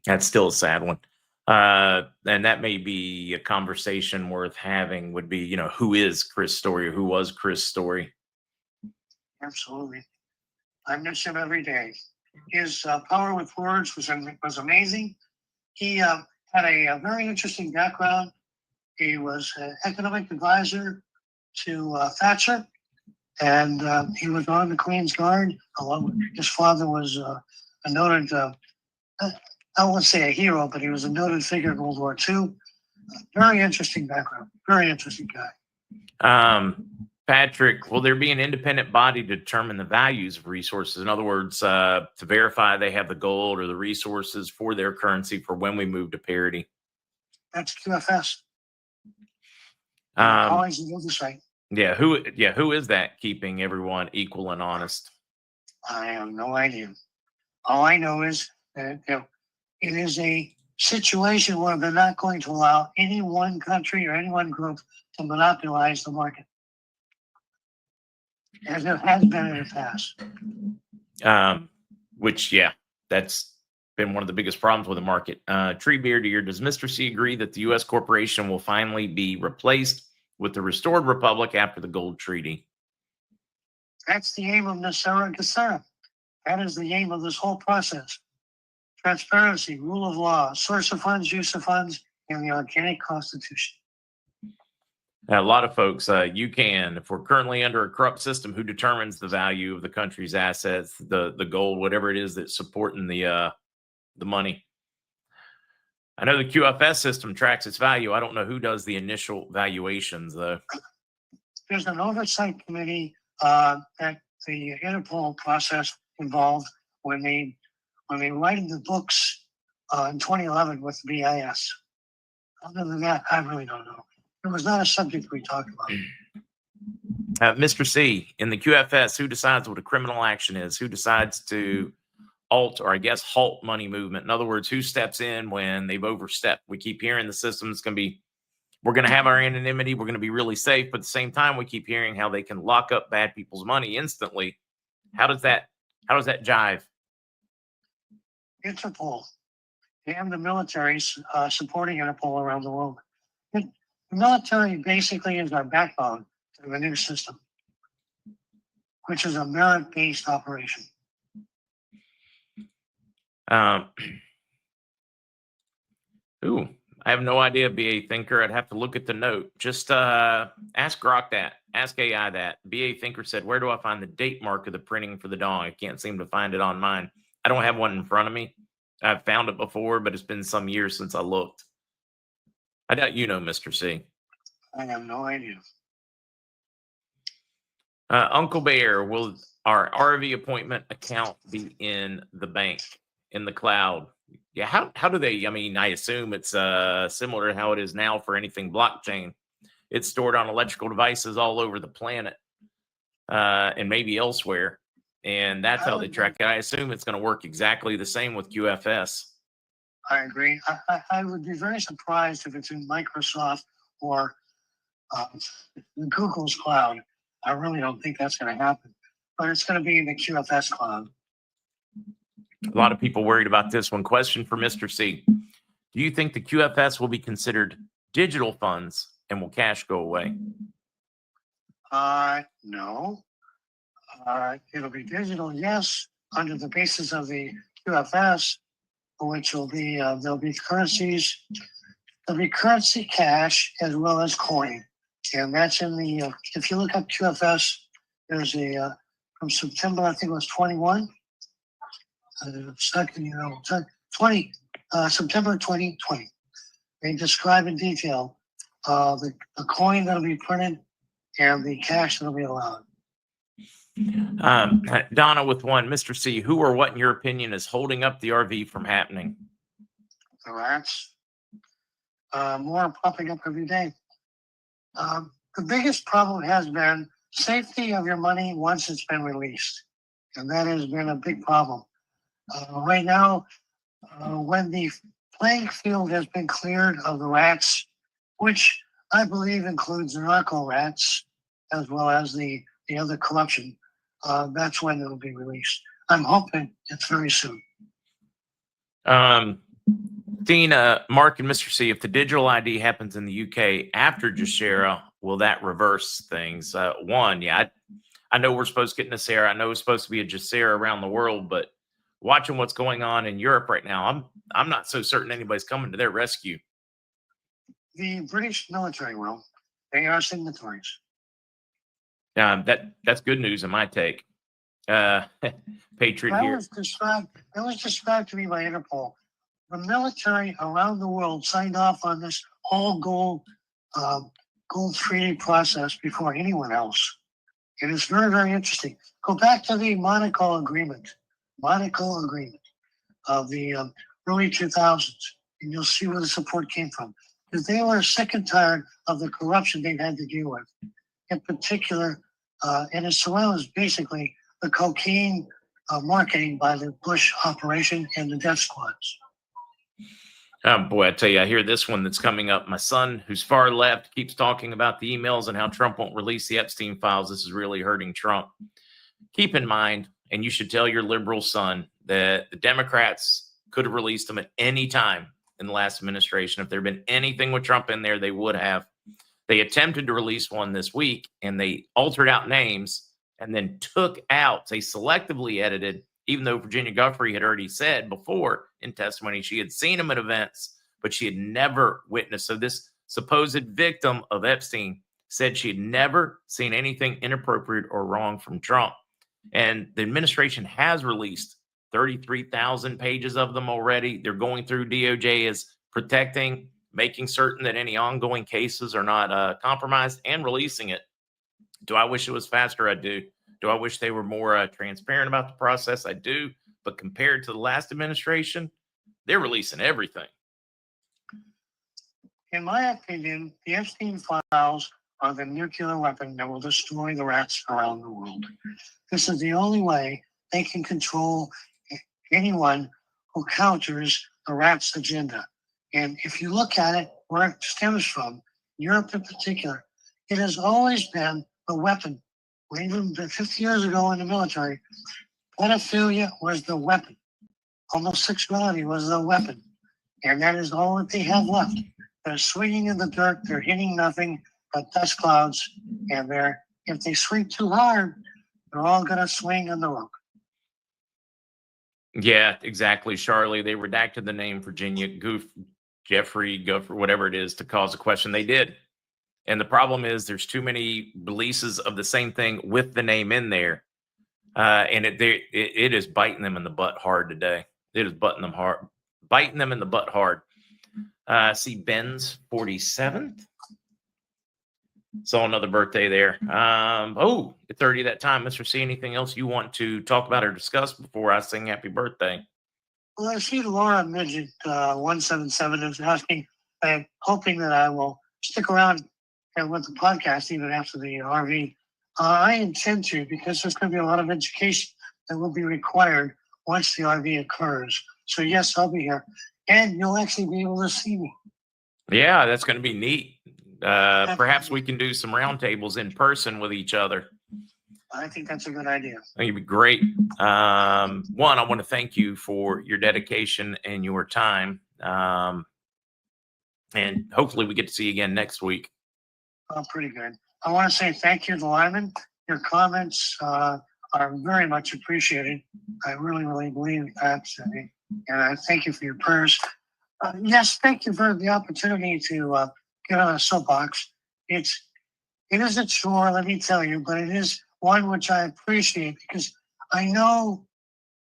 That's still a sad one. And that may be a conversation worth having, would be, who is Chris Story, or who was Chris Story?
Absolutely. I miss him every day. His power with words was amazing. He had a very interesting background. He was an economic advisor to Thatcher, and he was on the Queen's Guard. His father was a noted, I won't say a hero, but he was a noted figure in World War II. Very interesting background. Very interesting guy.
Patrick, will there be an independent body to determine the values of resources? In other words, to verify they have the gold or the resources for their currency for when we move to parity?
That's QFS. Always the oversight.
Yeah, who is that keeping everyone equal and honest?
I have no idea. All I know is that it is a situation where they're not going to allow any one country or any one group to monopolize the market, as it has been in the past.
Which, yeah, that's been one of the biggest problems with the market. Treebeard here, does Mr. C agree that the U.S. corporation will finally be replaced with the restored republic after the gold treaty?
That's the aim of Nasara Gesara. That is the aim of this whole process. Transparency, rule of law, source of funds, use of funds, and the organic constitution.
A lot of folks, if we're currently under a corrupt system, who determines the value of the country's assets, the gold, whatever it is that's supporting the money? I know the QFS system tracks its value. I don't know who does the initial valuations, though.
There's an oversight committee that the Interpol process involved when they write the books in 2011 with the BIS. Other than that, I really don't know. It was not a subject we talked about.
Mr. C, in the QFS, who decides what a criminal action is? Who decides to halt money movement? In other words, who steps in when they've overstepped? We keep hearing the system's going to be, we're going to have our anonymity, we're going to be really safe, but at the same time, we keep hearing how they can lock up bad people's money instantly. How does that jive?
Interpol and the military supporting Interpol around the world. The military basically is our backbone. of a new system, which is a merit-based operation.
Ooh, I have no idea, BA Thinker. I'd have to look at the note. Just ask Grok that. Ask AI that. BA Thinker said, where do I find the date mark of the printing for the dog? I can't seem to find it on mine. I don't have one in front of me. I've found it before, but it's been some years since I looked. I doubt you know, Mr. C.
I have no idea.
Uncle Bear, will our RV appointment account be in the bank, in the cloud? Yeah, how do they? I mean, I assume it's similar to how it is now for anything blockchain. It's stored on electrical devices all over the planet and maybe elsewhere, and that's how they track it. I assume it's going to work exactly the same with QFS.
I agree. I would be very surprised if it's in Microsoft or Google's cloud. I really don't think that's going to happen, but it's going to be in the QFS cloud.
A lot of people worried about this one. Question for Mr. C. Do you think the QFS will be considered digital funds and will cash go away?
No. It'll be digital, yes, under the basis of the QFS, which will be, there'll be currencies, there'll be currency cash as well as coin. And that's in the, if you look up QFS, there's a, from September, I think it was 21, September 2020. They describe in detail the coin that'll be printed and the cash that'll be allowed.
Donna with one, Mr. C, who or what in your opinion is holding up the RV from happening?
The rats. More popping up every day. The biggest problem has been safety of your money once it's been released. And that has been a big problem. Right now, when the playing field has been cleared of the rats, which I believe includes narco rats, as well as the other corruption, that's when it'll be released. I'm hoping it's very soon.
Dean, Mark, and Mr. C, if the digital ID happens in the UK after Jashera, will that reverse things? One, yeah, I know we're supposed to get Nasera. I know it's supposed to be a Jashera around the world, but watching what's going on in Europe right now, I'm not so certain anybody's coming to their rescue.
The British military will. They are signatories.
That's good news in my take. Patriot here.
That was described to me by Interpol. The military around the world signed off on this whole gold treaty process before anyone else. It is very, very interesting. Go back to the Monaco Agreement of the early 2000s, and you'll see where the support came from. Because they were sick and tired of the corruption they've had to deal with. In particular, and it surrounds basically the cocaine marketing by the Bush operation and the death squads.
Oh boy, I tell you, I hear this one that's coming up. My son, who's far left, keeps talking about the emails and how Trump won't release the Epstein files. This is really hurting Trump. Keep in mind, and you should tell your liberal son, that the Democrats could have released them at any time in the last administration. If there had been anything with Trump in there, they would have. They attempted to release one this week, and they altered out names and then took out, they selectively edited, even though Virginia Giuffre had already said before in testimony she had seen him at events, but she had never witnessed. So this supposed victim of Epstein said she had never seen anything inappropriate or wrong from Trump. And the administration has released 33,000 pages of them already. They're going through. DOJ is protecting, making certain that any ongoing cases are not compromised, and releasing it. Do I wish it was faster? I do. Do I wish they were more transparent about the process? I do. But compared to the last administration, they're releasing everything.
In my opinion, the Epstein files are the nuclear weapon that will destroy the rats around the world. This is the only way they can control anyone who counters the rats' agenda. And if you look at it, where it stems from, Europe in particular, it has always been the weapon. Even 50 years ago in the military, pedophilia was the weapon. Homosexuality was the weapon. And that is all that they have left. They're swinging in the dirt. They're hitting nothing. got dust clouds, and if they swing too hard, they're all going to swing on the rope.
Yeah, exactly, Charlie. They redacted the name Virginia Jeffrey, whatever it is, to cause a question. They did. And the problem is there's too many releases of the same thing with the name in there. And it is biting them in the butt hard today. It is biting them in the butt hard. See Ben's 47th. Saw another birthday there. It's already that time. Mr. C, anything else you want to talk about or discuss before I sing happy birthday?
Well, I see Laura Midget 177 is asking, and hoping that I will stick around and with the podcast even after the RV. I intend to, because there's going to be a lot of education that will be required once the RV occurs. So yes, I'll be here, and you'll actually be able to see me.
Yeah, that's going to be neat. Perhaps we can do some roundtables in person with each other.
I think that's a good idea.
I think it'd be great. One, I want to thank you for your dedication and your time. And hopefully we get to see you again next week.
Oh, pretty good. I want to say thank you to Lyman. Your comments are very much appreciated. I really, really believe that. And I thank you for your prayers. Yes, thank you for the opportunity to get on a soapbox. It is a chore, let me tell you, but it is one which I appreciate because I know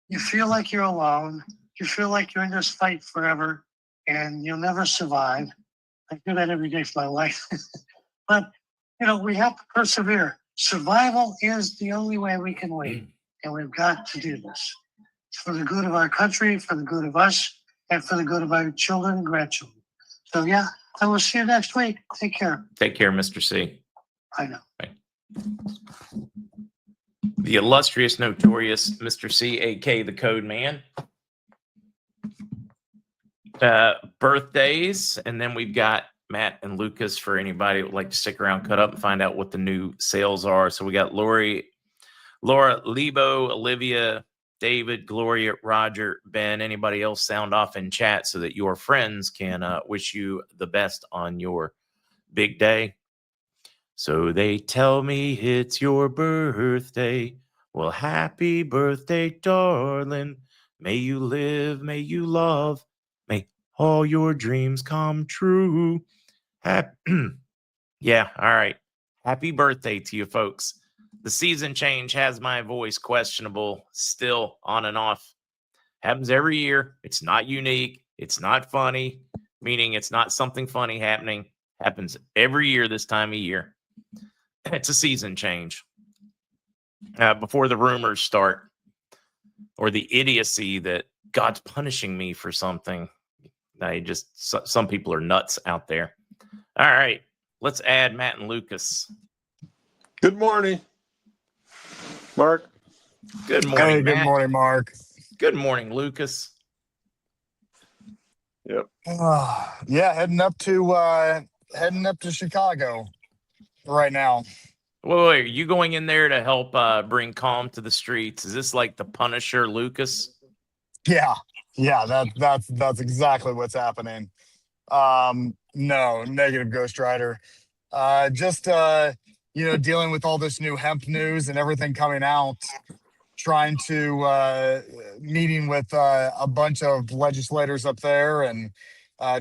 you feel like you're alone. You feel like you're in this fight forever and you'll never survive. I do that every day for my life. But, we have to persevere. Survival is the only way we can win. And we've got to do this. It's for the good of our country, for the good of us, and for the good of our children and grandchildren. So, yeah, I will see you next week. Take care.
Take care, Mr. C.
I know.
Bye. The illustrious, notorious Mr. C, a.k.a. the Code Man. Birthdays, and then we've got Matt and Lucas for anybody who would like to stick around, cut up, and find out what the new sales are. So we got Laura, Lebo, Olivia, David, Gloria, Roger, Ben, anybody else sound off in chat so that your friends can wish you the best on your big day. So they tell me it's your birthday. Well, happy birthday, darling. May you live, may you love, may all your dreams come true. Yeah, all right. Happy birthday to you folks. The season change has my voice questionable, still on and off. Happens every year. It's not unique. It's not funny, meaning it's not something funny happening. Happens every year this time of year. It's a season change. Before the rumors start, or the idiocy that God's punishing me for something. Some people are nuts out there. All right, let's add Matt and Lucas.
Good morning, Mark.
Good morning,
Hey,
Matt.
good morning, Mark.
Good morning, Lucas.
Yep.
Yeah, heading up to Chicago right now.
Wait, are you going in there to help bring calm to the streets? Is this like the Punisher, Lucas?
Yeah, that's exactly what's happening. No, negative Ghost Rider. Just dealing with all this new hemp news and everything coming out, trying to meeting with a bunch of legislators up there and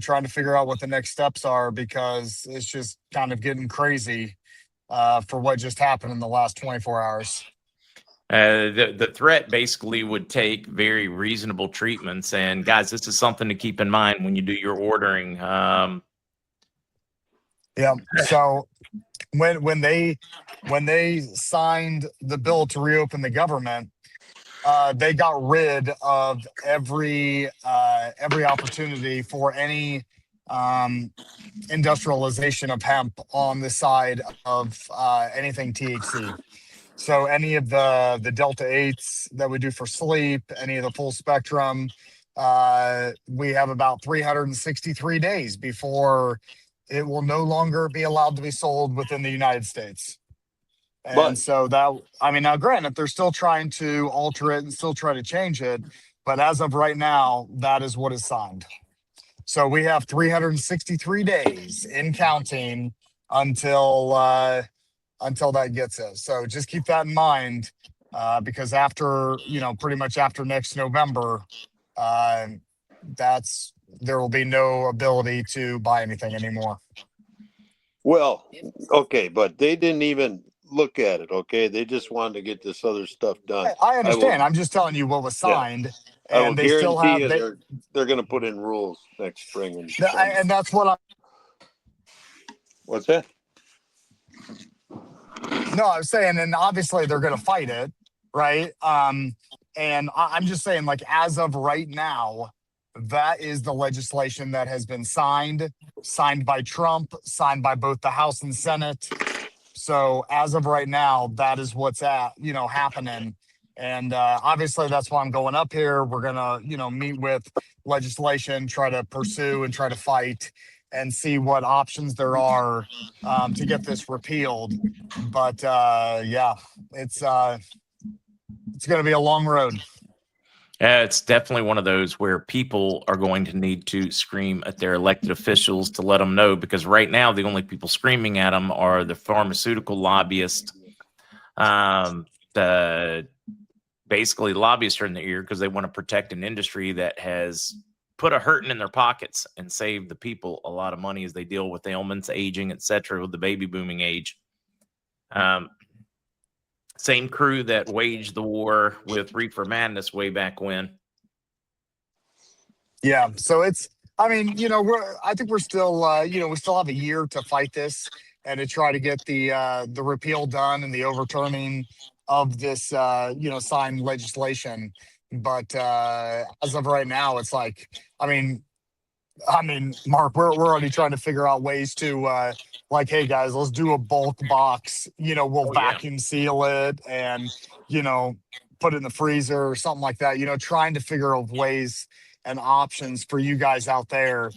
trying to figure out what the next steps are, because it's just kind of getting crazy for what just happened in the last 24 hours.
The threat basically would take very reasonable treatments. And guys, this is something to keep in mind when you do your ordering.
Yeah. So when they signed the bill to reopen the government, they got rid of every opportunity for any industrialization of hemp on the side of anything THC. So any of the Delta 8s that we do for sleep, any of the full spectrum, we have about 363 days before it will no longer be allowed to be sold within the United States. And so now granted, they're still trying to alter it and still try to change it, but as of right now, that is what is signed. So we have 363 days in counting until that gets it. So just keep that in mind, because after, pretty much after next November, uh, there will be no ability to buy anything anymore.
Well, okay, but they didn't even look at it. Okay, they just wanted to get this other stuff done.
I understand. I'm just telling you what was
Yeah,
signed,
I will
and they still
guarantee
have
you they're going to put in rules next spring.
and that's what
What's that?
No, I was saying, and obviously they're going to fight it, right? And I'm just saying, like, as of right now, that is the legislation that has been signed by Trump, signed by both the House and Senate. So as of right now, that is what's happening. And obviously that's why I'm going up here. We're gonna, meet with legislation, try to pursue and try to fight and see what options there are to get this repealed. But yeah, it's going to be a long road.
It's definitely one of those where people are going to need to scream at their elected officials to let them know, because right now the only people screaming at them are the pharmaceutical lobbyists. The basically lobbyists are in the ear because they want to protect an industry that has put a hurting in their pockets and save the people a lot of money as they deal with ailments, aging, etc., with the baby booming age. Same crew that waged the war with Reefer Madness way back when.
Yeah. So I think we're still, we still have a year to fight this and to try to get the repeal done and the overturning of this, signed legislation. But as of right now, it's like, Mark, we're already trying to figure out ways to, like, hey guys, let's do a bulk box. We'll vacuum seal it and, put it in the freezer or something like that. Trying to figure out ways and options for you guys out there,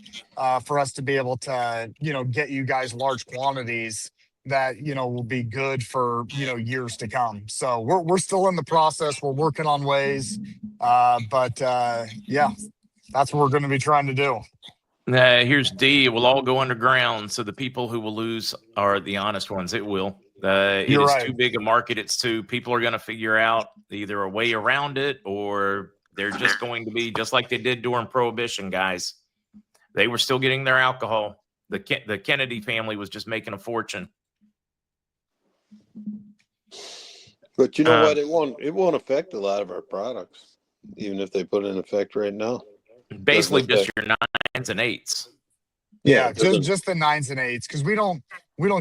for us to be able to, get you guys large quantities that, will be good for, years to come. So we're still in the process. We're working on ways, but yeah, that's what we're going to be trying to do.
Here's D. It will all go underground, so the people who will lose are the honest ones. It will. It
You're
is
right.
too big a market. People are going to figure out either a way around it, or they're just going to be just like they did during Prohibition, guys. They were still getting their alcohol. The Kennedy family was just making a fortune.
But you know what? It won't affect a lot of our products, even if they put it in effect right now.
Basically, just your 9s and 8s.
Yeah, just the 9s and 8s, because we don't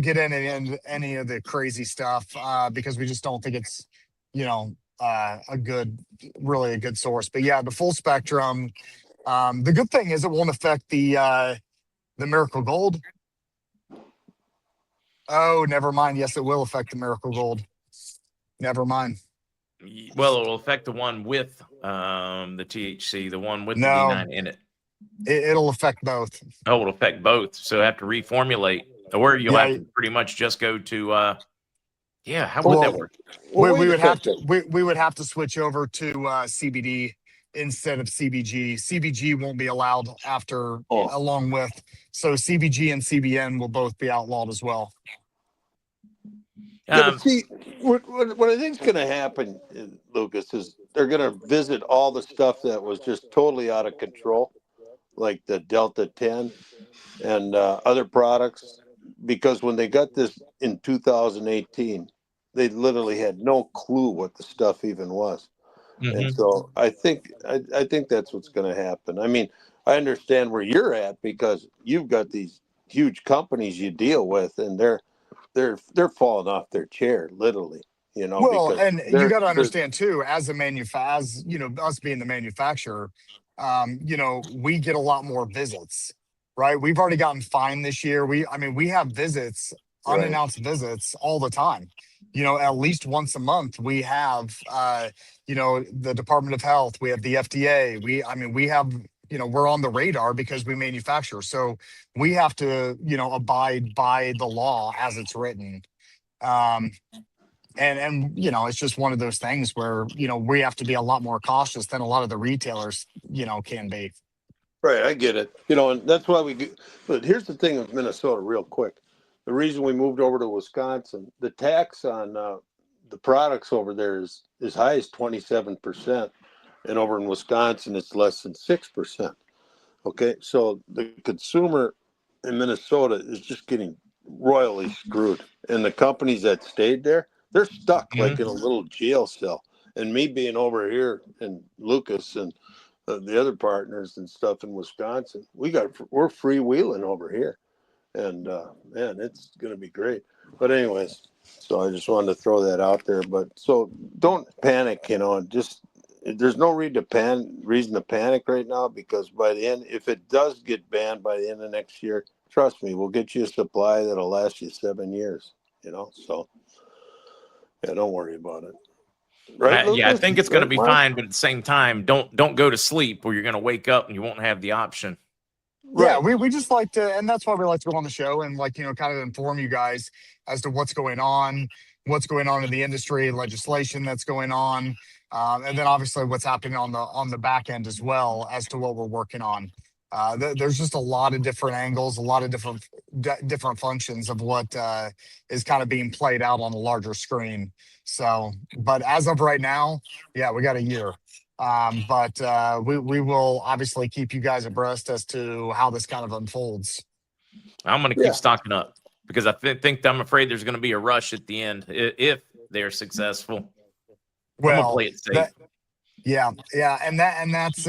get any of the crazy stuff, because we just don't think it's really a good source. But yeah, the full spectrum. The good thing is it won't affect the Miracle Gold. Oh, never mind. Yes, it will affect the Miracle Gold. Never mind.
Well, it will affect the one with the THC, the one with the D9 in it.
It'll affect both.
Oh, it'll affect both. So have to reformulate, or you'll have to pretty much just go to how would that work?
We would have to switch over to CBD instead of CBG. CBG won't be allowed along with, so CBG and CBN will both be outlawed as well.
Yeah, but see, what I think is going to happen, Lucas, is they're going to visit all the stuff that was just totally out of control, like the Delta 10 and other products, because when they got this in 2018, they literally had no clue what the stuff even was. Mm-hmm. And so I think that's what's going to happen. I mean, I understand where you're at because you've got these huge companies you deal with, and they're falling off their chair, literally.
Well, and you got to understand too, as us being the manufacturer, we get a lot more visits, right? We've already gotten fined this year. We have visits, unannounced visits all the time. At least once a month, we have, the Department of Health, we have the FDA. We have, we're on the radar because we manufacture. So we have to, abide by the law as it's written. And it's just one of those things where, we have to be a lot more cautious than a lot of the retailers, can be.
Right. I get it. And that's why but here's the thing with Minnesota real quick. the reason we moved over to Wisconsin, the tax on the products over there is as high as 27%, and over in Wisconsin it's less than 6%. Okay, so the consumer in Minnesota is just getting royally screwed, and the companies that stayed there, they're stuck like in a little jail cell. And me being over here and Lucas and the other partners and stuff in Wisconsin, we're freewheeling over here, and man, it's gonna be great. But anyways, so I just wanted to throw that out there. But so don't panic, just there's no reason to panic right now, because by the end, if it does get banned by the end of next year, trust me, we'll get you a supply that'll last you 7 years. So yeah, don't worry about it. Right,
Yeah, I
Lucas?
think it's going to
Right,
be
Mark?
fine, but at the same time, don't go to sleep, or you're going to wake up and you won't have the option.
Yeah,
Right.
we just like to, and that's why we like to go on the show and kind of inform you guys as to what's going on in the industry, legislation that's going on, and then obviously what's happening on the back end as well as to what we're working on. There's just a lot of different angles, a lot of different functions of what is kind of being played out on a larger screen. So, but as of right now, yeah, we got a year. But we will obviously keep you guys abreast as to how this kind of unfolds.
I'm going to keep stocking up because I think I'm afraid there's going to be a rush at the end if they're successful. I'm going to
Well,
play it safe.
yeah, and that's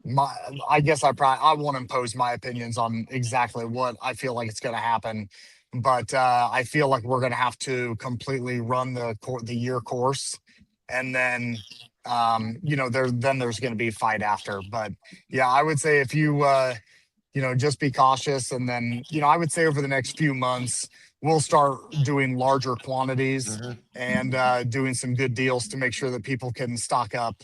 my. I guess I won't impose my opinions on exactly what I feel like it's going to happen, but I feel like we're going to have to completely run the year course, and then there's going to be a fight after. But yeah, I would say if you just be cautious, and then I would say over the next few months we'll start doing larger quantities and doing some good deals to make sure that people can stock up.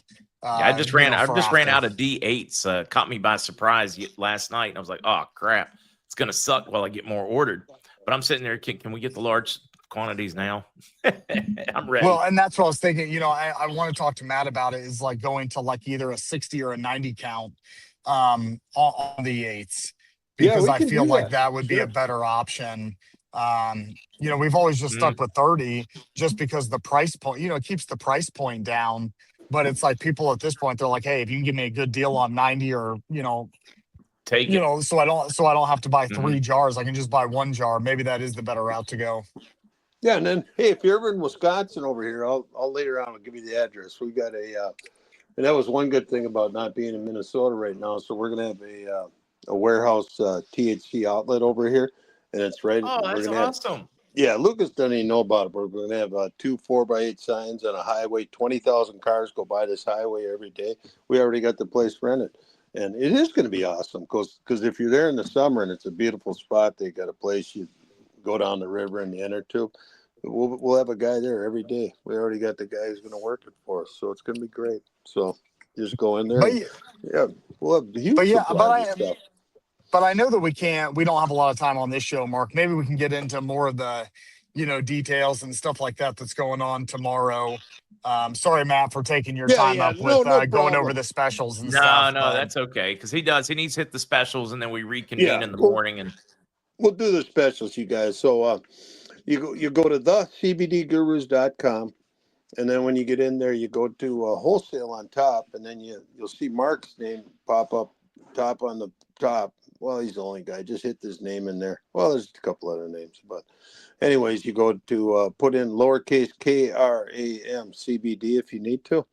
Yeah, I just ran
after.
out of D8s. Caught me by surprise last night, and I was like, "Oh crap, it's gonna suck while I get more ordered." But I'm sitting there, can we get the large quantities now? I'm ready.
Well, and that's what I was thinking. I want to talk to Matt about it. Is like going to like either a 60 or a 90 count on the eights, because I feel like that would be a better option. We've always just stuck with 30 just because the price point, it keeps the price point down. But it's like people at this point, they're like, hey, if you can give me a good deal on 90, or
take it.
so I don't have to buy 3 jars. I can just buy 1 jar. Maybe that is the better route to go.
Yeah, and then hey, if you're ever in Wisconsin over here, I'll later on I'll give you the address. We got and that was one good thing about not being in Minnesota right now. So we're gonna have a warehouse THC outlet over here, and it's right.
Oh, that's awesome.
Yeah, Lucas doesn't even know about it, but we're gonna have 2 4x8 signs on a highway. 20,000 cars go by this highway every day. We already got the place rented, and it is gonna be awesome because if you're there in the summer and it's a beautiful spot, they got a place you go down the river in the inner tube. We'll have a guy there every day. We already got the guy who's going to work it for us, so it's going to be great. So just go in there. We'll have huge supply of stuff.
But I know that we don't have a lot of time on this show, Mark. Maybe we can get into more of the, details and stuff like that that's going on tomorrow. Sorry, Matt, for taking your time up with going over the specials and stuff.
No, that's okay. Because he needs to hit the specials, and then we reconvene in the morning. And
we'll do the specials, you guys. So you go to thecbdgurus.com. And then when you get in there, you go to wholesale on top, and then you'll see Mark's name pop up top on the top. Well, he's the only guy. Just hit his name in there. Well, there's a couple other names, but anyways, you go to put in lowercase KRAM CBD if you need to,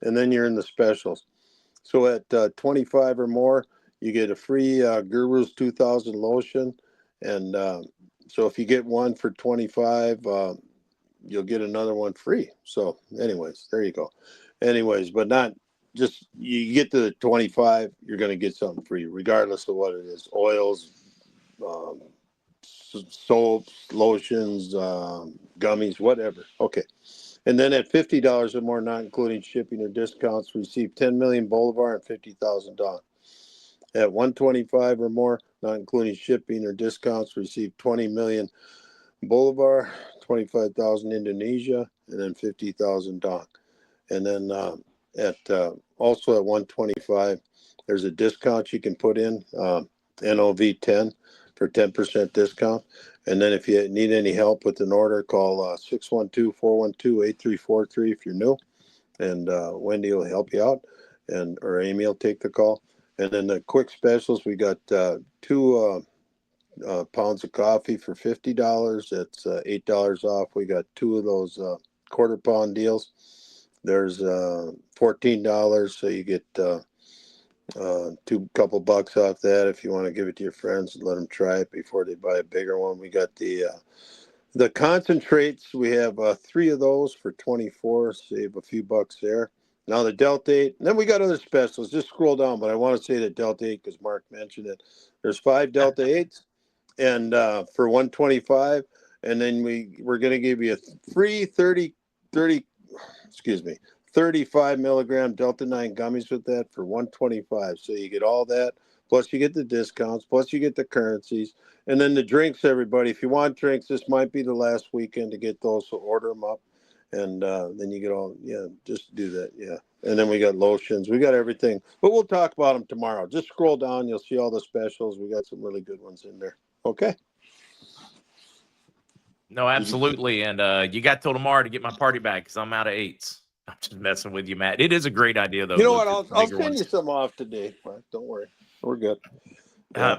and then you're in the specials. So at 25 or more, you get a free Gurus 2000 lotion, and so if you get one for 25. You'll get another one free. So anyways, there you go. Anyways, but not just you get to the 25, you're going to get something free, regardless of what it is. Oils, soaps, lotions, gummies, whatever. Okay. And then at $50 or more, not including shipping or discounts, receive 10 million Bolivar and 50,000 Dawn. At 125 or more, not including shipping or discounts, receive 20 million Bolivar, 25,000 Indonesia, and then 50,000 Dawn. And then also at 125, there's a discount you can put in, NOV 10 for 10% discount. And then if you need any help with an order, call 612-412-8343 if you're new. And Wendy will help you out, or Amy will take the call. And then the quick specials, we got 2 pounds of coffee for $50. That's $8 off. We got 2 of those quarter pound deals. There's $14, so you get 2 couple bucks off that if you want to give it to your friends and let them try it before they buy a bigger one. We got the concentrates. We have 3 of those for $24. Save a few bucks there. Now the Delta 8. And then we got other specials. Just scroll down, but I want to say the Delta 8 because Mark mentioned it. There's 5 Delta 8s and for $125. And then we're going to give you a free 35 milligram Delta 9 gummies with that for $125. So you get all that, plus you get the discounts, plus you get the currencies, and then the drinks. Everybody, if you want drinks, this might be the last weekend to get those. So order them up, and then you get all. Yeah, just do that. Yeah, and then we got lotions, we got everything, but we'll talk about them tomorrow. Just scroll down, you'll see all the specials. We got some really good ones in there. Okay.
No, absolutely. And you got till tomorrow to get my party bag because I'm out of 8s. I'm just messing with you, Matt. It is a great idea, though.
You know what?
Lucas,
I'll
bigger
send
ones.
you some off today. Mark. Don't worry, we're good.
Uh,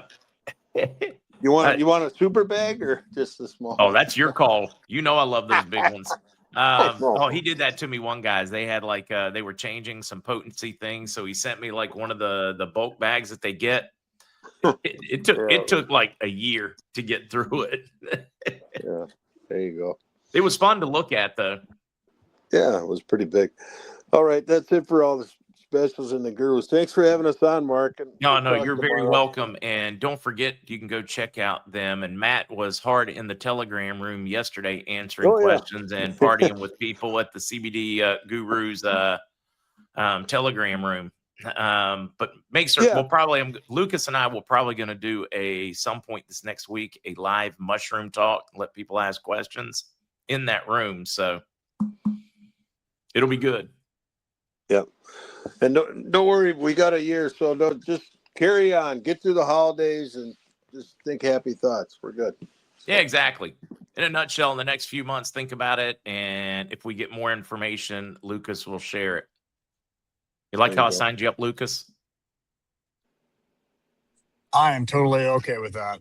You want a super bag or just a small?
Oh, that's your call. You know I love those big ones.
know.
Oh, he did that to me one guys. They had like they were changing some potency things, so he sent me like one of the bulk bags that they get. It took like a year to get through it.
Yeah, there you go.
It was fun to look at though.
Yeah, it was pretty big. All right, that's it for all the specials and the gurus. Thanks for having us on, Mark. And
No,
we'll talk
you're very
tomorrow.
welcome. And don't forget, you can go check out them. And Matt was hard in the Telegram room yesterday answering questions and partying with people at the CBD Gurus Telegram room. But make sure we'll probably Lucas and I will probably going to do some point this next week a live mushroom talk. Let people ask questions in that room. So it'll be good.
Yep. And don't worry, we got a year, so don't just carry on, get through the holidays, and just think happy thoughts. We're good.
Yeah, exactly. In a nutshell, in the next few months, think about it, and if we get more information, Lucas will share it. You like how I signed you up, Lucas?
I am totally okay with that.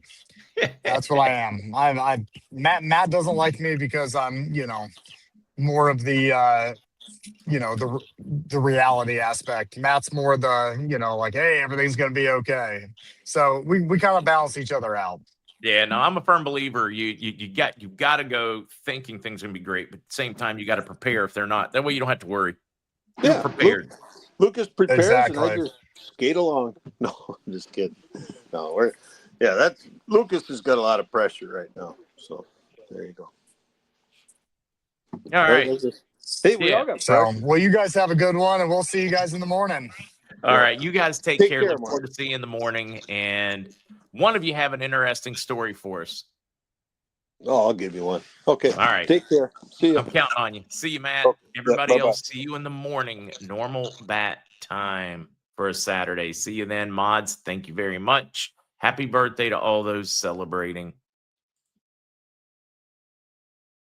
That's what I am. Matt doesn't like me because I'm, more of the the reality aspect. Matt's more the, like, hey, everything's gonna be okay. So we kind of balance each other out.
Yeah, no, I'm a firm believer. You've got to go thinking things are gonna be great, but at the same time, you got to prepare if they're not. That way, you don't have to worry. You're prepared.
Lucas prepares,
Exactly.
and I just skate along. No, I'm just kidding. No, Lucas has got a lot of pressure right now. So there you go.
All right.
Hey, we all got
So,
pressure.
well, you guys have a good one, and we'll see you guys in the morning.
All right, you guys take care. Look
Mark.
forward to seeing you in the morning. And one of you have an interesting story for us.
Oh, I'll give you one. Okay.
All right.
Take care. See you.
I'm counting on you. See you, Matt. Everybody else, see you in the morning. Normal bat time for a Saturday. See you then, mods. Thank you very much. Happy birthday to all those celebrating.